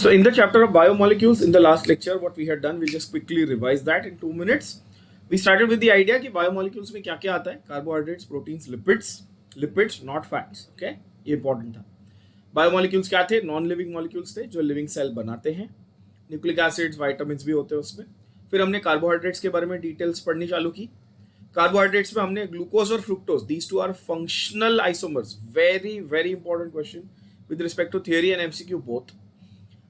So in the chapter of biomolecules, in the last lecture, what we had done, we'll just quickly revise that in 2 minutes. We started with the idea कि biomolecules में क्या क्या आता है, carbohydrates, proteins, lipids, not fats. Okay, ये important था. Biomolecules क्या थे? Non-living molecules थे जो living cell बनाते हैं. न्यूक्लिक एसिड्स, विटामिन्स भी होते हैं उसमें. फिर हमने कार्बोहाइड्रेट्स के बारे में डिटेल्स पढ़नी चालू की. कार्बोहाइड्रेट्स में हमने ग्लूकोज और fructose, these two are functional isomers. Very very important question with respect to theory and MCQ both.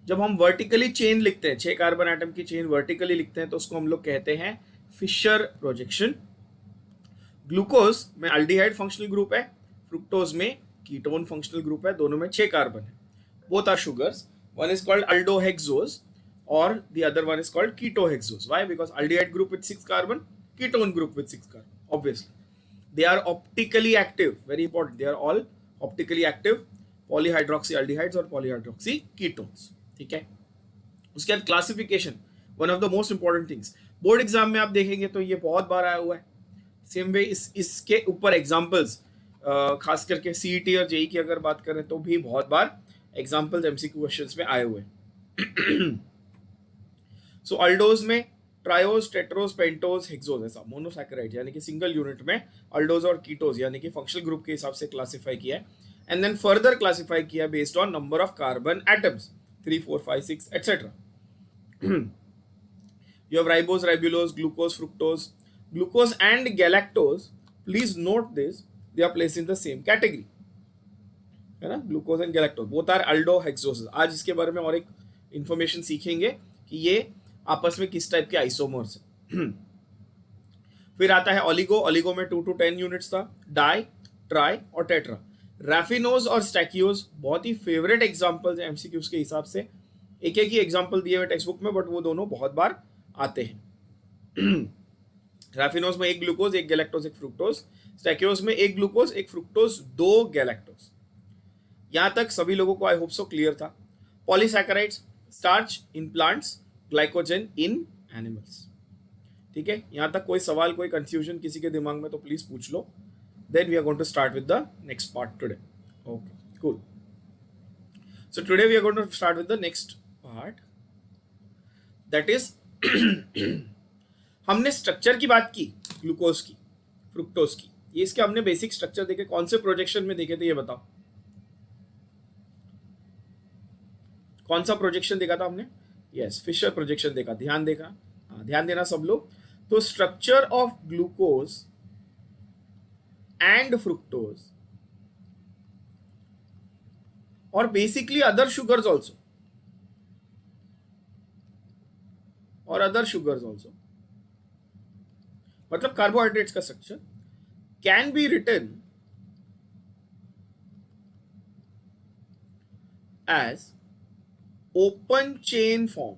जब हम वर्टिकली चेन लिखते हैं, 6 कार्बन एटम की चेन वर्टिकली लिखते हैं, तो उसको हम लोग कहते हैं फिशर प्रोजेक्शन. ग्लूकोज में अल्डिहाइड फंक्शनल ग्रुप है, फ्रुक्टोज में कीटोन फंक्शनल ग्रुप है, दोनों में 6 कार्बन है. Both are sugars. One is called aldohexose or the other one is called ketohexose. Why? Because aldehyde group with 6 carbon, ketone group with 6 carbon. Obviously, they are optically active. Very important. They are all optically active polyhydroxyaldehydes or polyhydroxyketones. ठीक है. उसके बाद classification, one of the most important things. Board exam में आप देखेंगे तो ये बहुत बार आया हुआ है. सेम वे इसके ऊपर एग्जाम्पल्स, खास करके सीईटी और जेई की अगर बात करें तो भी बहुत बार एग्जाम्पल्स एमसीक्यू क्वेश्चंस में आए हुए हैं. सो अल्डोज में ट्रायोज, टेट्रोज, पेंटोज, हेक्सोज, ऐसा मोनोसैकेराइड यानी कि सिंगल यूनिट में अल्डोज और कीटोज यानी कि फंक्शनल ग्रुप के हिसाब से क्लासिफाई किया है. एंड देन फर्दर क्लासिफाई किया based on number of carbon atoms, 3, 4, 5, 6 etcetera. You have ribose, ribulose, glucose, fructose. Glucose and galactose, please note this, they are placed in the same category. है ना? Glucose and galactose both are aldohexoses. आज इसके बारे में और एक information सीखेंगे कि ये आपस में किस टाइप के आइसोमर्स हैं. फिर आता है ओलिगो. ओलिगो में 2 to 10 यूनिट्स था. डाई, ट्राई और टेट्रा. रैफिनोज और स्टैकियोज बहुत ही फेवरेट एग्जांपल्स हैं एमसीक्यूज के हिसाब से. एक एक ही एग्जांपल दिए हुए टेक्स्ट बुक में, बट वो दोनों बहुत बार आते हैं. रैफिनोज में 1 ग्लूकोज, 1 गैलेक्टोज, 1 फ्रुक्टोज. स्टैकियोज में 1 ग्लूकोज, 1 फ्रुक्टोज, 2 गैलेक्टोज. यहां तक सभी लोगों को आई होप सो क्लियर था. Polysaccharides, starch in plants, glycogen in animals. ठीक है, यहां तक कोई सवाल, कोई कंफ्यूजन किसी के दिमाग में तो प्लीज पूछ लो. Then we are going to start with the next part today. Okay, cool. So today we are going to start with the next part, that is हमने स्ट्रक्चर की बात की, ग्लूकोज की, फ्रुक्टोज की. ये इसके हमने बेसिक स्ट्रक्चर देखे. कौन से प्रोजेक्शन में देखे थे ये बताओ. कौन सा प्रोजेक्शन देखा था हमने? यस, फिशर प्रोजेक्शन देखा. ध्यान देखा, हाँ ध्यान देना सब लोग. तो structure of glucose and fructose और बेसिकली अदर शुगर्स ऑल्सो, मतलब कार्बोहाइड्रेट्स का structure can be written as open chain form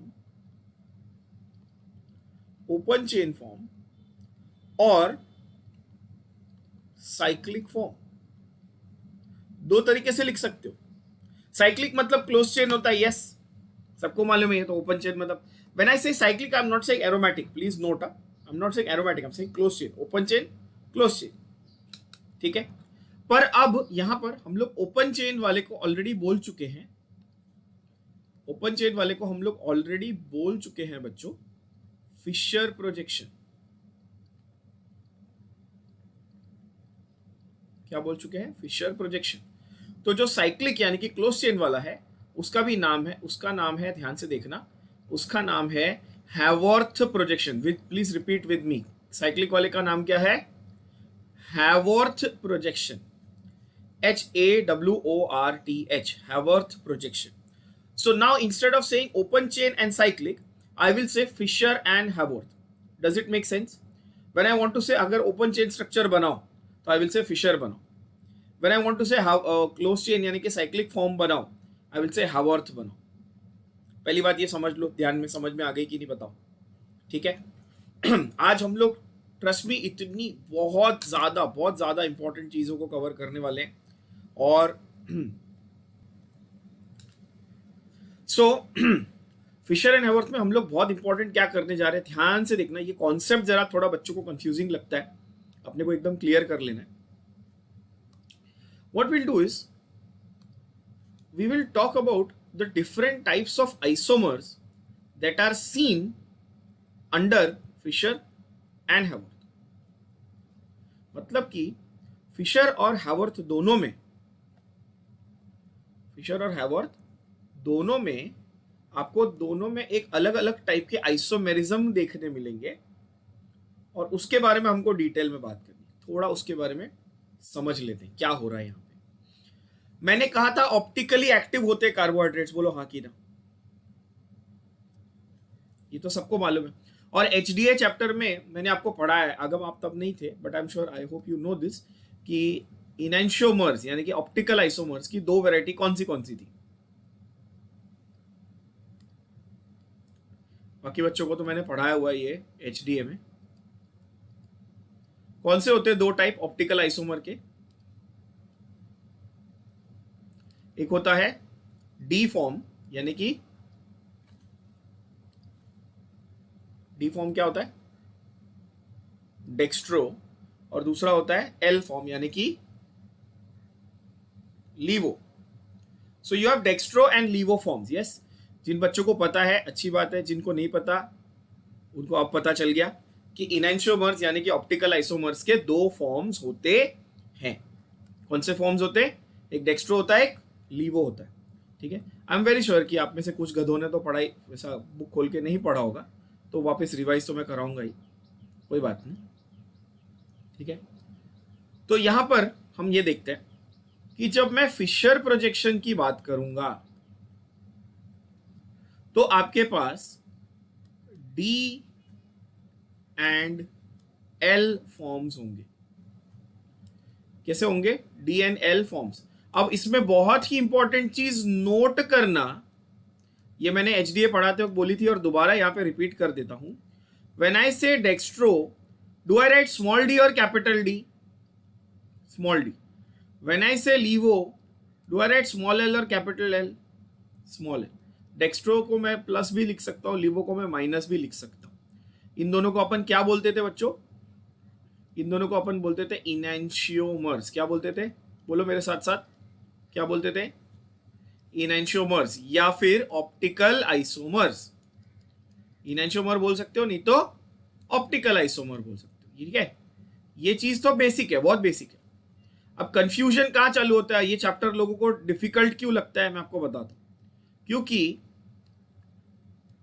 और साइक्लिक फॉर्म. 2 तरीके से लिख सकते हो. साइक्लिक मतलब क्लोज चेन होता है. यस, सबको मालूम है. तो ओपन चेन मतलब, व्हेन आई से cyclic, I am not saying aromatic, please note. I am not saying aromatic, I am saying close chain. Open chain, close chain. ठीक है. पर अब यहां पर हम लोग ओपन चेन वाले को ऑलरेडी बोल चुके हैं. ओपन चेन वाले को हम लोग ऑलरेडी बोल चुके हैं बच्चों, फिशर प्रोजेक्शन. क्या बोल चुके हैं? Fischer projection. तो जो साइक्लिक यानी कि क्लोज चेन वाला है, उसका भी नाम है, उसका नाम है, ध्यान से देखना, उसका नाम है Haworth projection. With please repeat with me. Cyclic वाले का नाम क्या है? Haworth projection. HAWORTH, Haworth projection. So now instead of saying open chain and cyclic, I will say Fisher and Haworth. Does it make sense? When I want to say अगर open chain structure बनाओ तो I will say Fisher बनाओ. When I want to say closed chain यानी कि cyclic form बनाओ, I will say Haworth बनाओ. पहली बात ये समझ लो, ध्यान में समझ में आ गई कि नहीं बताओ. ठीक है. आज हम लोग ट्रस्ट मी इतनी बहुत ज़्यादा इंपॉर्टेंट चीज़ों को कवर करने वाले हैं. और सो फिशर एंड हैवर्थ में हम लोग बहुत इंपॉर्टेंट क्या करने जा रहे हैं, ध्यान से देखना. ये कॉन्सेप्ट जरा थोड़ा बच्चों को कंफ्यूजिंग लगता है, अपने को एकदम क्लियर कर लेना है. What will do is we will talk about the different types of isomers that are seen under Fisher and Haworth. मतलब कि फिशर और हैवर्थ दोनों में आपको दोनों में एक अलग अलग टाइप के आइसोमेरिज्म देखने मिलेंगे, और उसके बारे में हमको डिटेल में बात करनी, थोड़ा उसके बारे में समझ लेते हैं क्या हो रहा है यहाँ पे। मैंने कहा था ऑप्टिकली एक्टिव होते कार्बोहाइड्रेट्स, बोलो हाँ कि ना, ये तो सबको मालूम है। और एचडीए चैप्टर में मैंने आपको पढ़ाया है, अगर आप तब नहीं थे, but I am sure, I hope you know this, कि इनैंशियोमर्स यानी कि ऑप्टिकल आइसोमर्स की दो वैरायटी कौन सी थी। बाकी बच्चों को तो मैंने पढ़ाया हुआ है ये एचडीए में। कौन से होते हैं दो टाइप ऑप्टिकल आइसोमर के? एक होता है डी फॉर्म, यानी कि डी फॉर्म क्या होता है? डेक्स्ट्रो, और दूसरा होता है एल फॉर्म यानी कि laevo. So you have dextro and laevo forms. Yes, जिन बच्चों को पता है अच्छी बात है, जिनको नहीं पता उनको अब पता चल गया कि इनैंशियोमर्स यानी कि ऑप्टिकल आइसोमर्स के दो फॉर्म्स होते हैं। कौन से फॉर्म्स होते हैं? एक डेक्स्ट्रो होता है, एक लीवो होता है। ठीक है, आई एम वेरी श्योर कि आप में से कुछ गधों ने तो पढ़ाई वैसा बुक खोल के नहीं पढ़ा होगा, तो वापस रिवाइज तो मैं कराऊंगा ही, कोई बात नहीं। ठीक है, तो यहां पर हम ये देखते हैं कि जब मैं फिशर प्रोजेक्शन की बात करूंगा तो आपके पास डी एंड एल फॉर्म्स होंगे। कैसे होंगे? D and L forms. अब इसमें बहुत ही इंपॉर्टेंट चीज नोट करना, ये मैंने एचडीए पढ़ाते वक्त बोली थी और दोबारा यहां पे रिपीट कर देता हूं। When I say dextro, do I write small D और capital D? Small D. When I say laevo, do I write small L और capital L? Small L. Dextro को मैं प्लस भी लिख सकता हूं, लीवो को मैं माइनस भी लिख सकता हूं। इन दोनों को अपन क्या बोलते थे बच्चों? इन दोनों को अपन बोलते थे इनैंशियोमर्स। क्या बोलते थे? बोलो मेरे साथ साथ, क्या बोलते थे? इनैंशियोमर्स या फिर ऑप्टिकल आइसोमर्स। इनैंशियोमर बोल सकते हो, नहीं तो ऑप्टिकल आइसोमर बोल सकते हो। ठीक है, ये चीज तो बेसिक है, बहुत बेसिक है। अब कंफ्यूजन कहां चालू होता है? ये चैप्टर लोगों को डिफिकल्ट क्यों लगता है मैं आपको बताता हूं। क्योंकि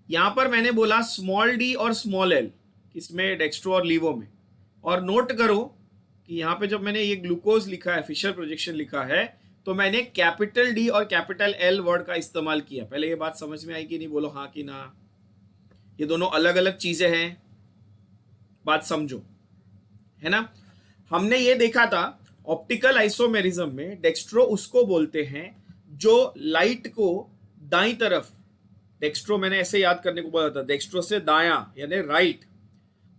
यहां पर मैंने बोला स्मॉल डी और स्मॉल एल, किसमें? डेक्स्ट्रो और लीवो में। और नोट करो कि यहां पे जब मैंने ये ग्लूकोज लिखा है, फिशर प्रोजेक्शन लिखा है, तो मैंने कैपिटल डी और कैपिटल एल वर्ड का इस्तेमाल किया। पहले ये बात समझ में आई कि नहीं? बोलो हाँ कि ना। ये दोनों अलग अलग चीजें हैं, बात समझो, है ना। हमने ये देखा था ऑप्टिकल आइसोमेरिज्म में डेक्स्ट्रो उसको बोलते हैं जो लाइट को दाईं तरफ, डेक्स्ट्रो मैंने ऐसे याद करने को बोला था, डेक्स्ट्रो से दायां यानी राइट,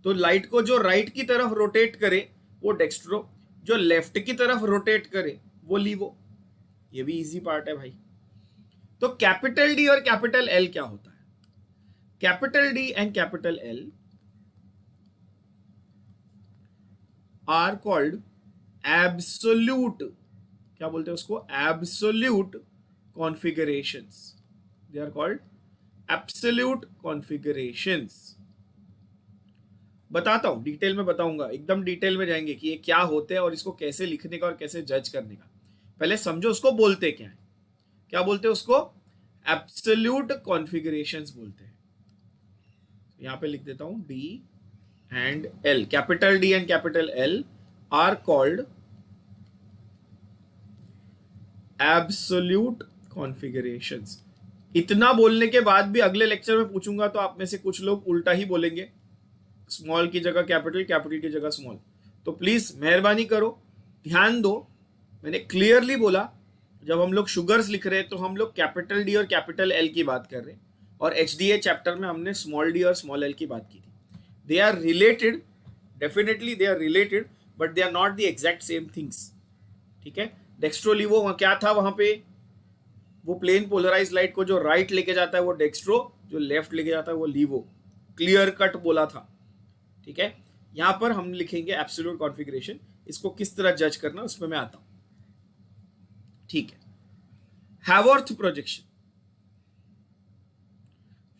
तो लाइट को जो राइट की तरफ रोटेट करे वो डेक्स्ट्रो, जो लेफ्ट की तरफ रोटेट करे वो लीवो। ये भी इजी पार्ट है भाई। तो कैपिटल डी और कैपिटल एल क्या होता है? Capital D and capital L are called absolute, क्या बोलते हैं उसको? Absolute configurations. They are called absolute configurations. बताता हूं, डिटेल में बताऊंगा, एकदम डिटेल में जाएंगे कि ये क्या होते हैं और इसको कैसे लिखने का और कैसे जज करने का। पहले समझो उसको बोलते क्या है। क्या बोलते हैं उसको? एब्सोल्यूट कॉन्फिगरेशंस बोलते हैं। यहां पे लिख देता हूं D and L, capital D and capital L are called absolute configurations. इतना बोलने के बाद भी अगले लेक्चर में पूछूंगा तो आप में से कुछ लोग उल्टा ही बोलेंगे, स्मॉल की जगह कैपिटल, कैपिटल की जगह स्मॉल। तो प्लीज मेहरबानी करो, ध्यान दो, मैंने क्लियरली बोला जब हम लोग शुगर्स लिख रहे हैं तो हम लोग कैपिटल डी और कैपिटल एल की बात कर रहे हैं, और एचडीए चैप्टर में हमने स्मॉल डी और स्मॉल एल की बात की थी। They are related, definitely they are related, but they are not the exact same things. ठीक है, डेक्स्ट्रो लीवो क्या था वहां पे? वो प्लेन पोलराइज लाइट को जो राइट लेके जाता है वो डेक्स्ट्रो, जो लेफ्ट लेके जाता है वो लीवो। क्लियर कट बोला था। ठीक है, यहां पर हम लिखेंगे एब्सोल्यूट कॉन्फिगरेशन। इसको किस तरह जज करना उसमें मैं आता हूं। ठीक है, हैवर्थ प्रोजेक्शन।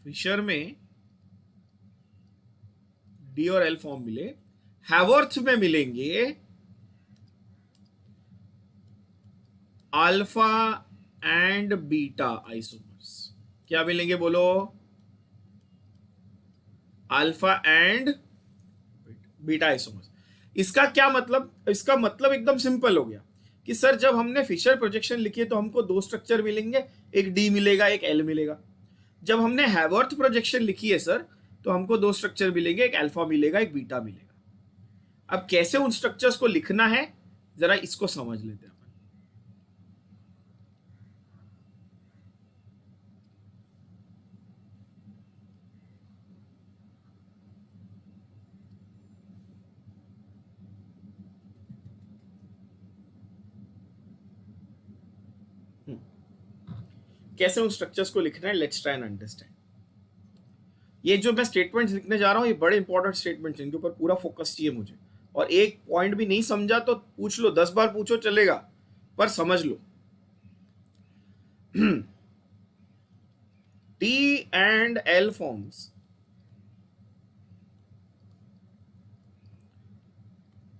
फिशर में डी और एल फॉर्म मिले, हैवर्थ में मिलेंगे अल्फा एंड बीटा आइसोमर्स। क्या मिलेंगे बोलो? Alpha and beta isomers. इसका क्या मतलब? इसका मतलब एकदम सिंपल हो गया कि सर जब हमने फिशर प्रोजेक्शन लिखी है तो हमको दो स्ट्रक्चर मिलेंगे, एक डी मिलेगा एक एल मिलेगा। जब हमने हैवर्थ प्रोजेक्शन लिखी है सर तो हमको दो स्ट्रक्चर मिलेंगे, एक अल्फा मिलेगा एक बीटा मिलेगा। अब कैसे उन स्ट्रक्चर्स को लिखना है जरा इसको समझ लेते हैं। कैसे उन स्ट्रक्चर्स को लिखना है, लेट्स ट्राई एंड अंडरस्टैंड। ये जो मैं स्टेटमेंट्स लिखने जा रहा हूँ ये बड़े इंपॉर्टेंट स्टेटमेंट्स हैं, इनके ऊपर पूरा फोकस चाहिए मुझे। और एक पॉइंट भी नहीं समझा तो पूछ लो, 10 बार पूछो चलेगा, पर समझ लो। D and L forms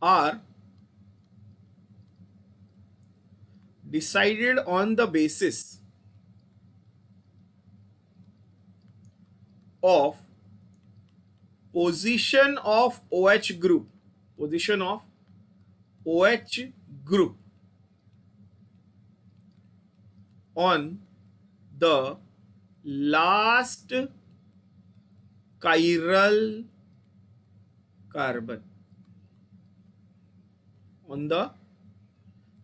are decided on the basis of position of OH group, position of OH group on the last chiral carbon, on the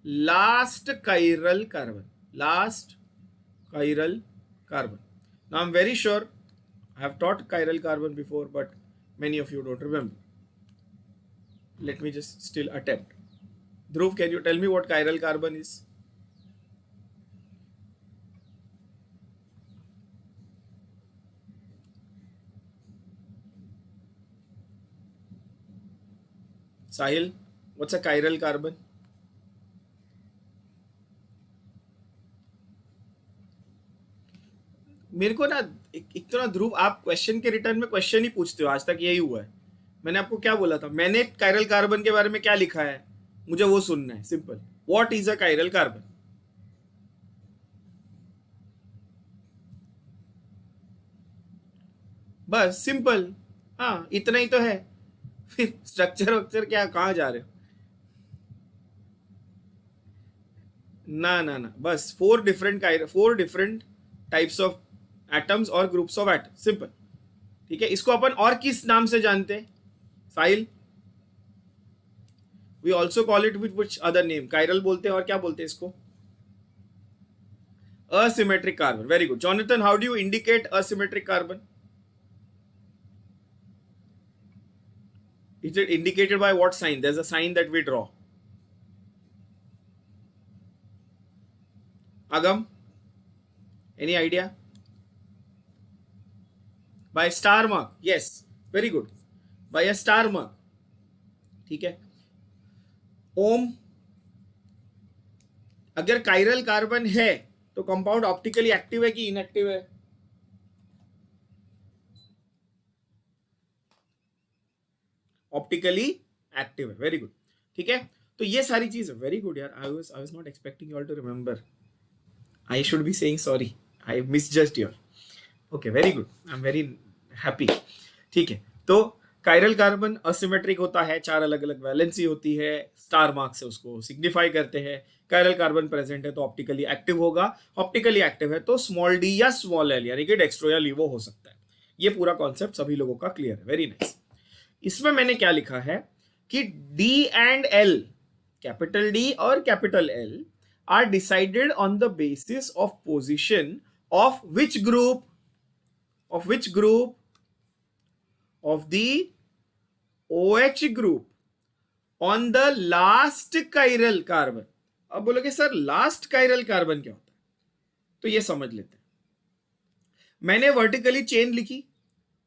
last chiral carbon, last chiral carbon. Now I'm very sure I have taught chiral carbon before, but many of you don't remember. Let me just still attempt. Dhruv, can you tell me what chiral carbon is? Sahil, what's a chiral carbon? मेरे को ना एक तो ना ध्रुव, आप question के return में question ही पूछते हो, आज तक यही हुआ है। मैंने आपको क्या बोला था? मैंने कायरल कार्बन के बारे में क्या लिखा है मुझे वो सुनना है, simple. What is a chiral carbon? बस सिंपल, हाँ इतना ही तो है। फिर स्ट्रक्चर वक्चर क्या, कहाँ जा रहे हो? ना ना ना, बस four different types of atoms और ग्रुप्स ऑफ एटम, सिंपल। ठीक है, इसको अपन और किस नाम से जानते हैं Sahil? We also call it with which other name? Chiral बोलते हैं और क्या बोलते हैं इसको? asymmetric carbon. Very good. Jonathan, how do you indicate asymmetric carbon? Is it indicated by what sign? There's a sign that we draw. Agam, any idea? By star mark. Yes, very good. By a star mark. ठीक है। ओम, अगर chiral carbon है तो compound optically active है कि inactive है? Optically active है। Very good. ठीक है, तो ये सारी चीज वेरी गुड यार। I was not expecting you all to remember. I should be saying sorry, I misjudged your. Okay, very good, I am very happy. ठीक है, तो कायरल कार्बन असिमेट्रिक होता है, 4 अलग अलग वैलेंसी होती है, स्टार मार्क से उसको सिग्निफाई करते हैं। कायरल कार्बन प्रेजेंट है तो ऑप्टिकली एक्टिव होगा, ऑप्टिकली एक्टिव है तो स्मॉल डी या स्मॉल एल यानी कि डेक्स्ट्रो या लीवो हो सकता है। ये पूरा कॉन्सेप्ट सभी लोगों का क्लियर है। Very nice. इसमें मैंने क्या लिखा है कि D and L, capital D और capital L, are decided on the basis of position of which group, of which group? Of the OH group on the last chiral carbon. अब बोलोगे sir last chiral carbon क्या होता है, तो ये समझ लेते हैं। मैंने वर्टिकली चेन लिखी,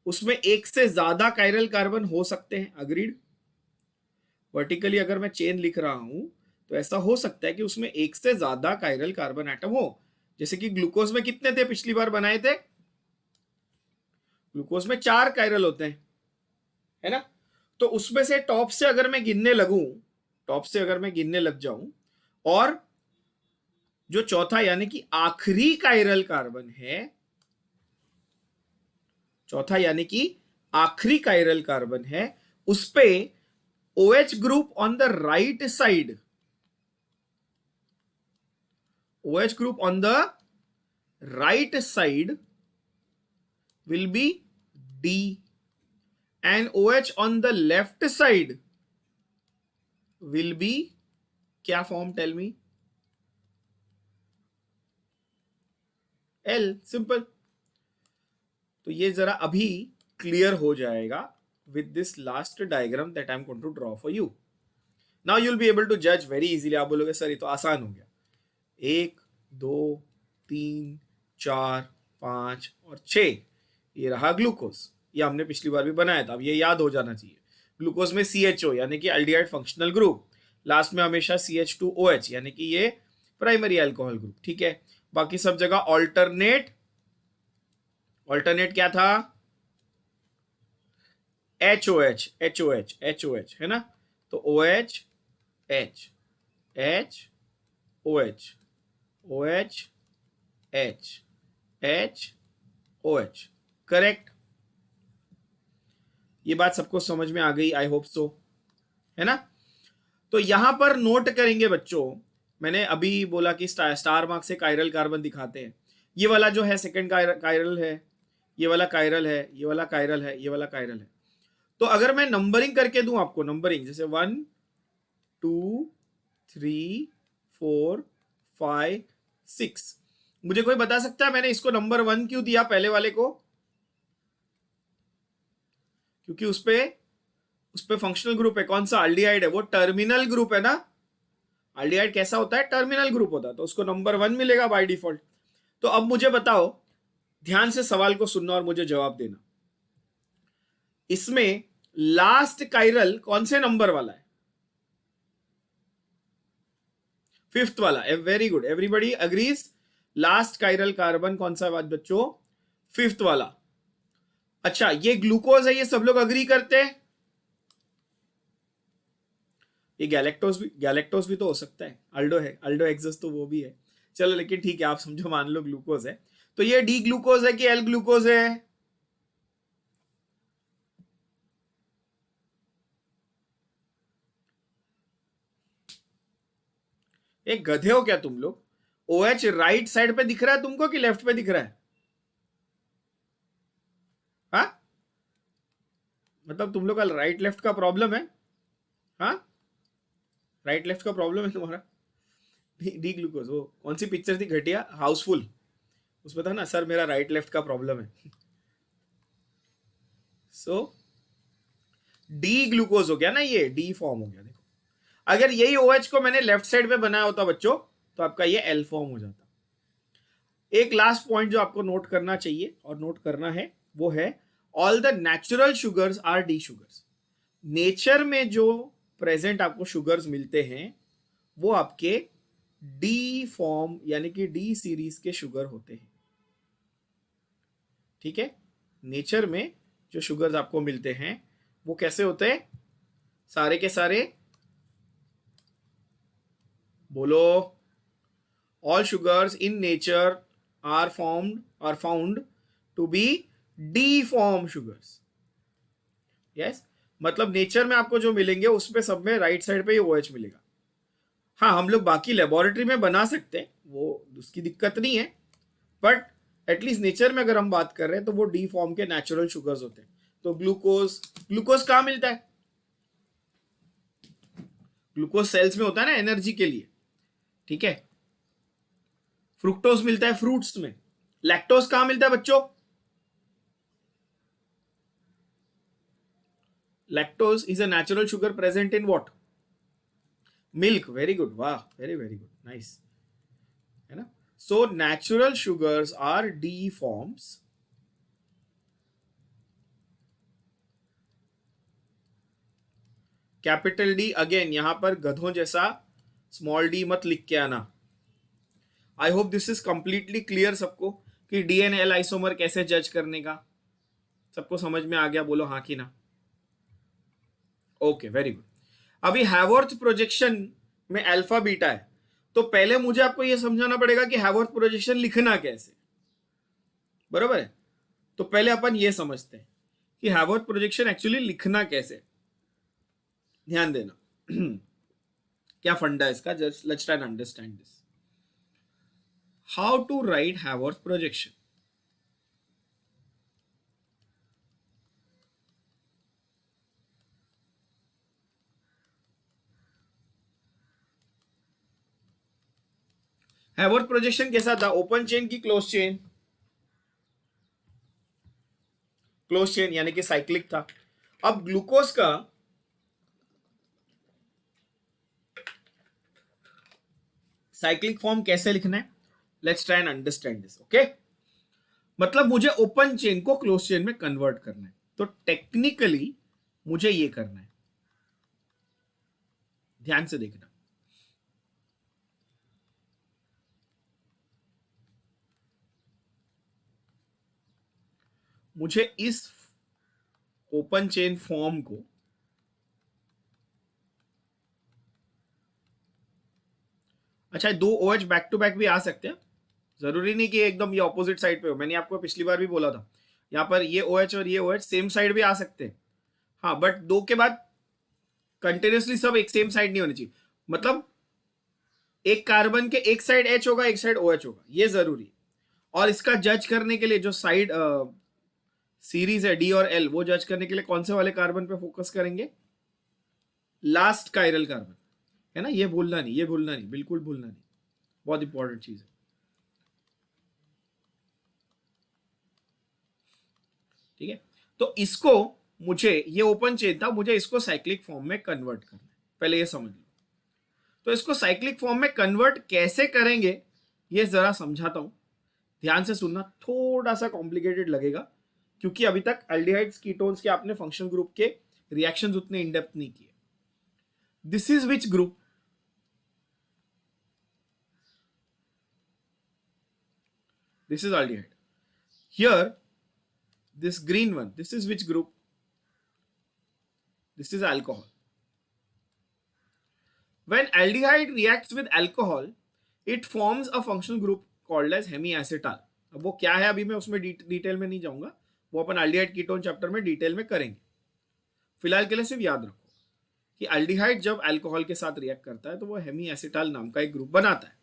उसमें एक से ज्यादा कायरल कार्बन हो सकते हैं, अग्रीड। वर्टिकली अगर मैं चेन लिख रहा हूं तो ऐसा हो सकता है कि उसमें एक से ज्यादा कायरल कार्बन एटम हो। जैसे कि ग्लूकोज में कितने थे पिछली बार बनाए थे? ग्लूकोज में 4 कायरल होते हैं, है ना। तो उसमें से टॉप से अगर मैं गिनने लगूं, टॉप से अगर मैं गिनने लग जाऊं, और जो चौथा यानी कि आखिरी कायरल कार्बन है, चौथा यानी कि आखिरी कायरल कार्बन है, उस पे OH group on the right side, OH group on the right side will be D, and OH on the left side will be क्या form, tell me? L, simple. तो ये जरा अभी क्लियर हो जाएगा with this last diagram that I am going to draw for you. Now you will be able to जज very easily. आप बोलोगे सर ये तो आसान हो गया, 1 2 3 4 5 और 6, ये रहा ग्लूकोज, ये हमने पिछली बार भी बनाया था, अब ये याद हो जाना चाहिए। ग्लूकोज में CHO यानी कि एल्डिहाइड फंक्शनल ग्रुप, लास्ट में हमेशा CH2OH यानी कि ये प्राइमरी अल्कोहल ग्रुप, ठीक है। बाकी सब जगह ऑल्टरनेट, ऑल्टरनेट क्या था? HOH HOH HOH, है ना। तो OH H H OH OH H H OH, correct. ये बात सबको समझ में आ गई, आई होप सो, है ना। तो यहां पर नोट करेंगे बच्चों, मैंने अभी बोला कि स्टार मार्क से कायरल कार्बन दिखाते हैं। ये वाला जो है सेकंड कायरल है, ये वाला कायरल है, ये वाला कायरल है, ये वाला कायरल है। तो अगर मैं नंबरिंग करके दूं आपको, नंबरिंग जैसे 1 2 3 4 5 6, मुझे कोई बता सकता है मैंने इसको नंबर 1 क्यों दिया पहले वाले को? क्योंकि उस पे फंक्शनल ग्रुप है, कौन सा? अल्डिहाइड है, वो टर्मिनल ग्रुप है ना। अल्डिहाइड कैसा होता है? टर्मिनल ग्रुप होता है, तो उसको नंबर 1 मिलेगा बाय डिफॉल्ट। तो अब मुझे बताओ, ध्यान से सवाल को सुनना और मुझे जवाब देना, इसमें लास्ट कायरल कौन से नंबर वाला है? 5th वाला। Very good, everybody agrees. Last chiral carbon कौन सा बात बच्चों? 5th वाला। अच्छा, ये ग्लूकोज है, ये सब लोग अग्री करते हैं। ये गैलेक्टोज भी तो हो सकता है, अल्डो है, अल्डो एक्सस तो वो भी है। चलो लेकिन ठीक है, आप समझो, मान लो ग्लूकोज है। तो ये डी ग्लूकोज है कि एल ग्लूकोज है? एक गधे हो क्या तुम लोग? OH राइट साइड पे दिख रहा है तुमको कि लेफ्ट पे दिख रहा है? हाँ, मतलब तुम लोग का राइट लेफ्ट का प्रॉब्लम है? हाँ, राइट लेफ्ट का प्रॉब्लम है तुम्हारा। डी ग्लूकोज, वो कौन सी पिक्चर थी घटिया, हाउसफुल, उसमें था ना सर मेरा राइट लेफ्ट का प्रॉब्लम है। सो डी ग्लूकोज हो गया ना, ये डी फॉर्म हो गया। देखो, अगर यही OH को मैंने लेफ्ट साइड पे बनाया होता बच्चों, तो आपका ये एल फॉर्म हो जाता। एक लास्ट पॉइंट जो आपको नोट करना चाहिए और नोट करना है, वो है all the natural sugars R D sugars. Nature में जो प्रेजेंट आपको शुगर्स मिलते हैं वो आपके डी फॉर्म यानी कि डी सीरीज के शुगर होते हैं, ठीक है। नेचर में जो शुगर्स आपको मिलते हैं वो कैसे होते हैं? सारे के सारे बोलो। All sugars in nature are found to be D form sugars. Yes, मतलब नेचर में आपको जो मिलेंगे उसमें सब में राइट साइड पे ही OH मिलेगा। हाँ, हम लोग बाकी लेबोरेटरी में बना सकते हैं, वो उसकी दिक्कत नहीं है, बट एटलीस्ट नेचर में अगर हम बात कर रहे हैं तो वो डी फॉर्म के नेचुरल शुगर्स होते हैं। तो ग्लूकोज कहाँ मिलता है? ग्लूकोज सेल्स में होता है ना, एनर्जी के लिए, ठीक है। फ्रुक्टोज मिलता है फ्रूट्स में। लैक्टोज कहां मिलता है बच्चों? Lactose is a natural sugar present in what? Milk. Very good, वाह, वेरी वेरी गुड, नाइस, है ना। So natural sugars R D forms, capital D. Again यहां पर गधों जैसा स्मॉल डी मत लिख के आना। I hope this is completely clear सबको कि DNL आइसोमर कैसे जज करने का। सबको समझ में आ गया? बोलो हाँ कि ना। Okay, very good. अभी हैवर्थ प्रोजेक्शन में अल्फा बीटा है, तो पहले मुझे आपको यह समझाना पड़ेगा कि हैवर्थ प्रोजेक्शन लिखना कैसे, बरोबर है? तो पहले अपन ये समझते हैं कि हैवर्थ प्रोजेक्शन एक्चुअली लिखना कैसे। ध्यान देना क्या फंडा है इसका, just let's try to understand this. How to write Haworth projection. Haworth projection कैसा था? ओपन चेन की क्लोज चेन? क्लोज चेन यानी कि साइक्लिक था। अब ग्लूकोज का साइक्लिक फॉर्म कैसे लिखना है, let's try and understand this. Okay, मतलब मुझे ओपन चेन को क्लोज चेन में कन्वर्ट करना है, तो टेक्निकली मुझे ये करना है। ध्यान से देखना, मुझे इस ओपन चेन फॉर्म को अच्छा, दो OH बैक टू बैक भी आ सकते हैं, जरूरी नहीं कि एकदम ये ऑपोजिट साइड पे हो। मैंने आपको पिछली बार भी बोला था, यहां पर ये OH और ये OH सेम साइड भी आ सकते हैं। हाँ, बट दो के बाद कंटिन्यूसली सब एक सेम साइड नहीं होनी चाहिए। मतलब एक कार्बन के एक साइड H होगा, एक साइड OH होगा, ये जरूरी है। और इसका जज करने के लिए जो साइड सीरीज है D और L, वो जज करने के लिए कौन से वाले कार्बन पे फोकस करेंगे? लास्ट कायरल कार्बन, है ना? ये भूलना नहीं, ये भूलना नहीं, बिल्कुल भूलना नहीं, बहुत इंपॉर्टेंट चीज है। ठीक है, तो इसको मुझे, ये ओपन चेन था, मुझे इसको साइक्लिक फॉर्म में कन्वर्ट करना है, पहले ये समझ लो। तो इसको साइक्लिक फॉर्म में कन्वर्ट कैसे करेंगे ये जरा समझाता हूं, ध्यान से सुनना। थोड़ा सा कॉम्प्लिकेटेड लगेगा क्योंकि अभी तक एल्डिहाइड्स कीटोन्स के आपने फंक्शनल ग्रुप के रिएक्शंस उतने इन डेप्थ नहीं किए। This is which group? This is aldehyde. Here, this green one, this is which group? This is alcohol. When aldehyde reacts with alcohol, it forms a functional group called as hemiacetal. अब वो क्या है अभी मैं उसमें detail में नहीं जाऊंगा, वो अपन एल्डिहाइड कीटोन चैप्टर में डिटेल में करेंगे। फिलहाल के लिए सिर्फ याद रखो कि एल्डिहाइड जब अल्कोहल के साथ रिएक्ट करता है तो वो हेमिएसिटाल नाम का एक ग्रुप बनाता है।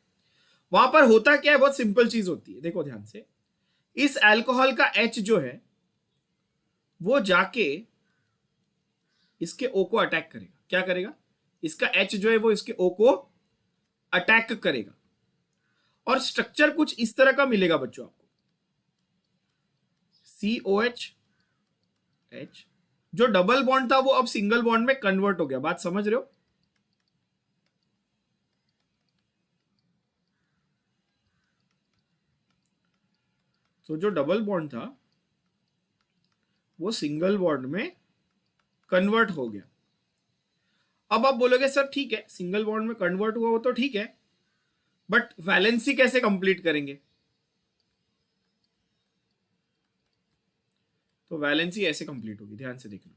वहां पर होता क्या है, बहुत सिंपल चीज होती है, देखो ध्यान से। इस अल्कोहल का H जो है वो जाके इसके O को अटैक करेगा। क्या करेगा? इसका H जो है वो इसके O को अटैक करेगा, और स्ट्रक्चर कुछ इस तरह का मिलेगा बच्चों आपको। COH H, जो डबल बॉन्ड था वो अब सिंगल बॉन्ड में कन्वर्ट हो गया। बात समझ रहे हो? तो जो डबल बॉन्ड था वो सिंगल बॉन्ड में कन्वर्ट हो गया। अब आप बोलोगे सर ठीक है, सिंगल बॉन्ड में कन्वर्ट हुआ हो तो ठीक है, बट वैलेंसी कैसे कंप्लीट करेंगे? तो वैलेंसी ऐसे कंप्लीट होगी, ध्यान से देखना।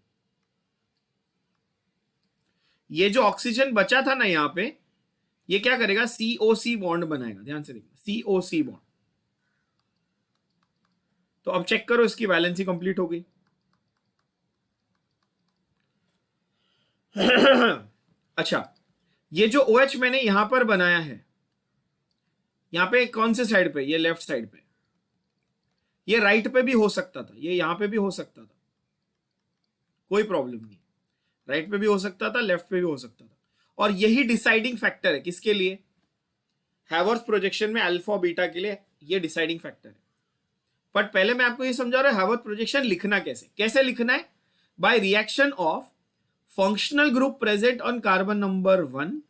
ये जो ऑक्सीजन बचा था ना यहां पे, ये क्या करेगा? COC बॉन्ड बनाएगा। ध्यान से देखना, COC बॉन्ड। तो अब चेक करो, इसकी वैलेंसी कंप्लीट हो गई। अच्छा, ये जो OH मैंने यहां पर बनाया है, यहां पे कौन से साइड पे? ये लेफ्ट साइड पे। ये राइट पे भी हो सकता था, ये यहां पे भी हो सकता था, कोई प्रॉब्लम नहीं। राइट पे भी हो सकता था, लेफ्ट पे भी हो सकता था। और यही डिसाइडिंग फैक्टर है किसके लिए? हैवर्थ प्रोजेक्शन में अल्फा बीटा के लिए ये डिसाइडिंग फैक्टर है। बट पहले मैं आपको ये समझा रहा हूं हैवर्थ प्रोजेक्शन लिखना कैसे। कैसे लिखना है? By reaction of functional group present on carbon number 1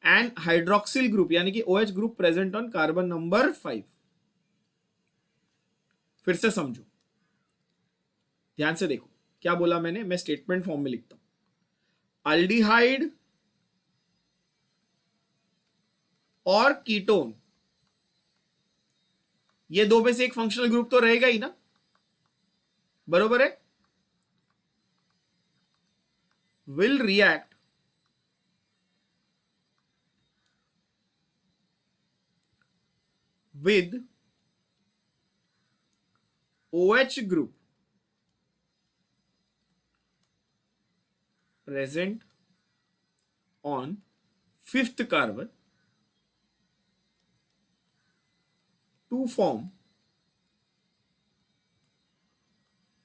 and hydroxyl group यानी कि OH group present on carbon number 5। फिर से समझो, ध्यान से देखो क्या बोला मैंने। मैं स्टेटमेंट फॉर्म में लिखता हूं, अल्डिहाइड और कीटोन, ये दो में से एक फंक्शनल ग्रुप तो रहेगा ही ना, बरोबर है, will react with OH group present on fifth carbon to form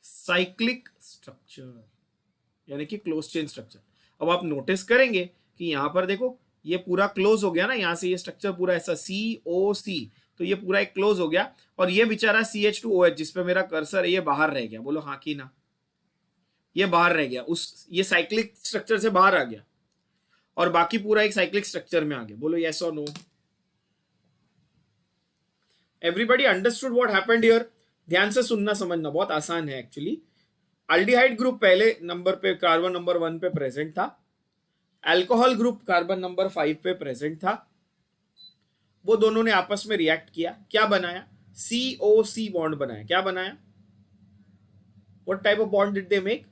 cyclic structure, यानी कि क्लोज चेन स्ट्रक्चर। अब आप नोटिस करेंगे कि यहां पर देखो ये पूरा क्लोज हो गया ना, यहां से ये स्ट्रक्चर पूरा ऐसा COC, तो ये पूरा एक क्लोज हो गया, और ये बेचारा CH2OH जिस पे मेरा कर्सर है ये बाहर रह गया। बोलो हाँ कि ना, ये बाहर रह गया, उस ये साइक्लिक स्ट्रक्चर से बाहर आ गया और बाकी पूरा एक साइक्लिक स्ट्रक्चर में आ गया। बोलो यस और no. Everybody understood what happened here? ध्यान से सुनना समझना, बहुत आसान है एक्चुअली। अल्डिहाइड ग्रुप पहले नंबर पे कार्बन नंबर 1 पे प्रेजेंट था, अल्कोहल ग्रुप कार्बन नंबर 5 पे प्रेजेंट था, वो दोनों ने आपस में रिएक्ट किया, क्या बनाया? COC बॉन्ड बनाया। क्या बनाया? What type of bond did they make?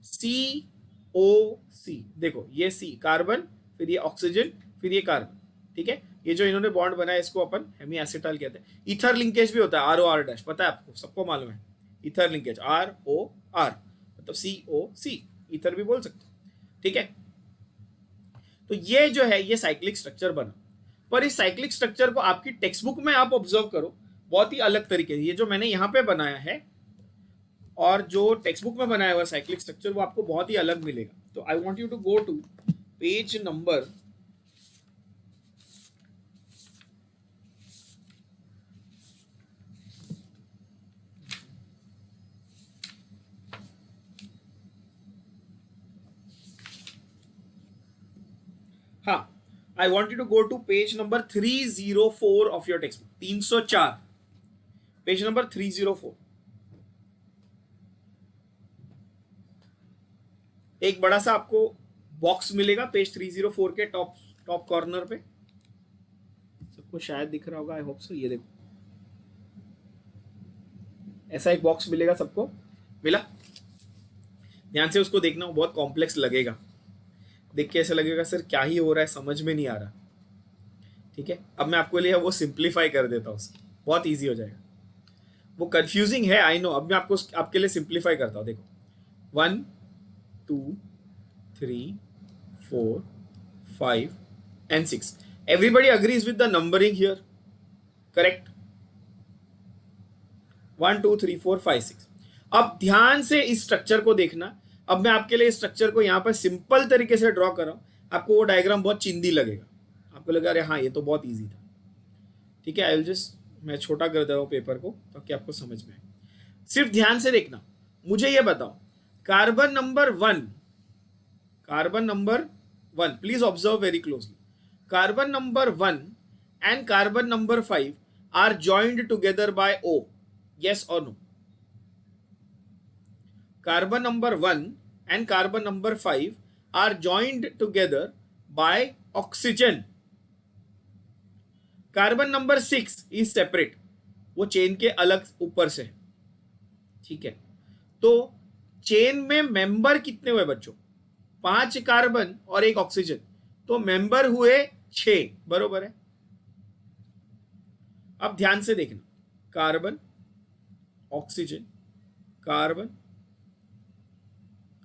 COC। देखो ये C कार्बन, फिर ये ऑक्सीजन, फिर ये कार्बन, ठीक है। ये जो इन्होंने बॉन्ड बनाया इसको अपन हेमी एसिटाइल कहते हैं। ईथर लिंकेज भी होता है, ROR-, पता है आपको, सबको मालूम है। ईथर लिंकेज ROR मतलब COC, ईथर भी बोल सकते हैं, ठीक है। तो ये जो है ये साइक्लिक स्ट्रक्चर बना, पर इस साइक्लिक स्ट्रक्चर को आपकी टेक्स्ट बुक में आप ऑब्जर्व करो बहुत ही अलग तरीके से। ये जो मैंने यहाँ पे बनाया है और जो टेक्स्ट बुक में बनाया हुआ साइक्लिक स्ट्रक्चर वो आपको बहुत ही अलग मिलेगा। तो I want you to go to page number 304 of your textbook। 304, page number 304। एक बड़ा सा आपको बॉक्स मिलेगा पेज 304 के टॉप कॉर्नर पे, सबको शायद दिख रहा होगा, आई होप सो। ये देखो ऐसा एक बॉक्स मिलेगा, सबको मिला? ध्यान से उसको देखना, बहुत कॉम्प्लेक्स लगेगा, देख के ऐसा लगेगा सर क्या ही हो रहा है, समझ में नहीं आ रहा, ठीक है। अब मैं आपको लिए वो सिंप्लीफाई कर देता हूँ, बहुत इजी हो जाएगा। वो कंफ्यूजिंग है आई नो, अब मैं आपको आपके लिए सिंप्लीफाई करता हूँ। देखो 1 2 3 4 5 and 6, everybody agrees with the numbering here, correct? 1 2 3 4 5 6। अब ध्यान से इस स्ट्रक्चर को देखना। अब मैं आपके लिए स्ट्रक्चर को यहाँ पर सिंपल तरीके से ड्रॉ कर रहा हूँ, आपको वो डायग्राम बहुत चिंदी लगेगा, आपको लगा अरे हाँ ये तो बहुत इजी था, ठीक है। आई विल जस्ट, मैं छोटा कर दे रहा हूँ पेपर को ताकि आपको समझ में आए। सिर्फ ध्यान से देखना, मुझे ये बताओ carbon number 1, please observe very closely. Carbon number 1 and carbon number 5 are joined together by O, yes or no? Carbon number 1 and carbon number 5 are joined together by oxygen. Carbon number 6 is separate, वो chain के अलग ऊपर से, ठीक है। तो chain में member कितने हुए बच्चों? 5 कार्बन और 1 ऑक्सीजन, तो मेंबर हुए 6, बरोबर है। अब ध्यान से देखना, carbon oxygen carbon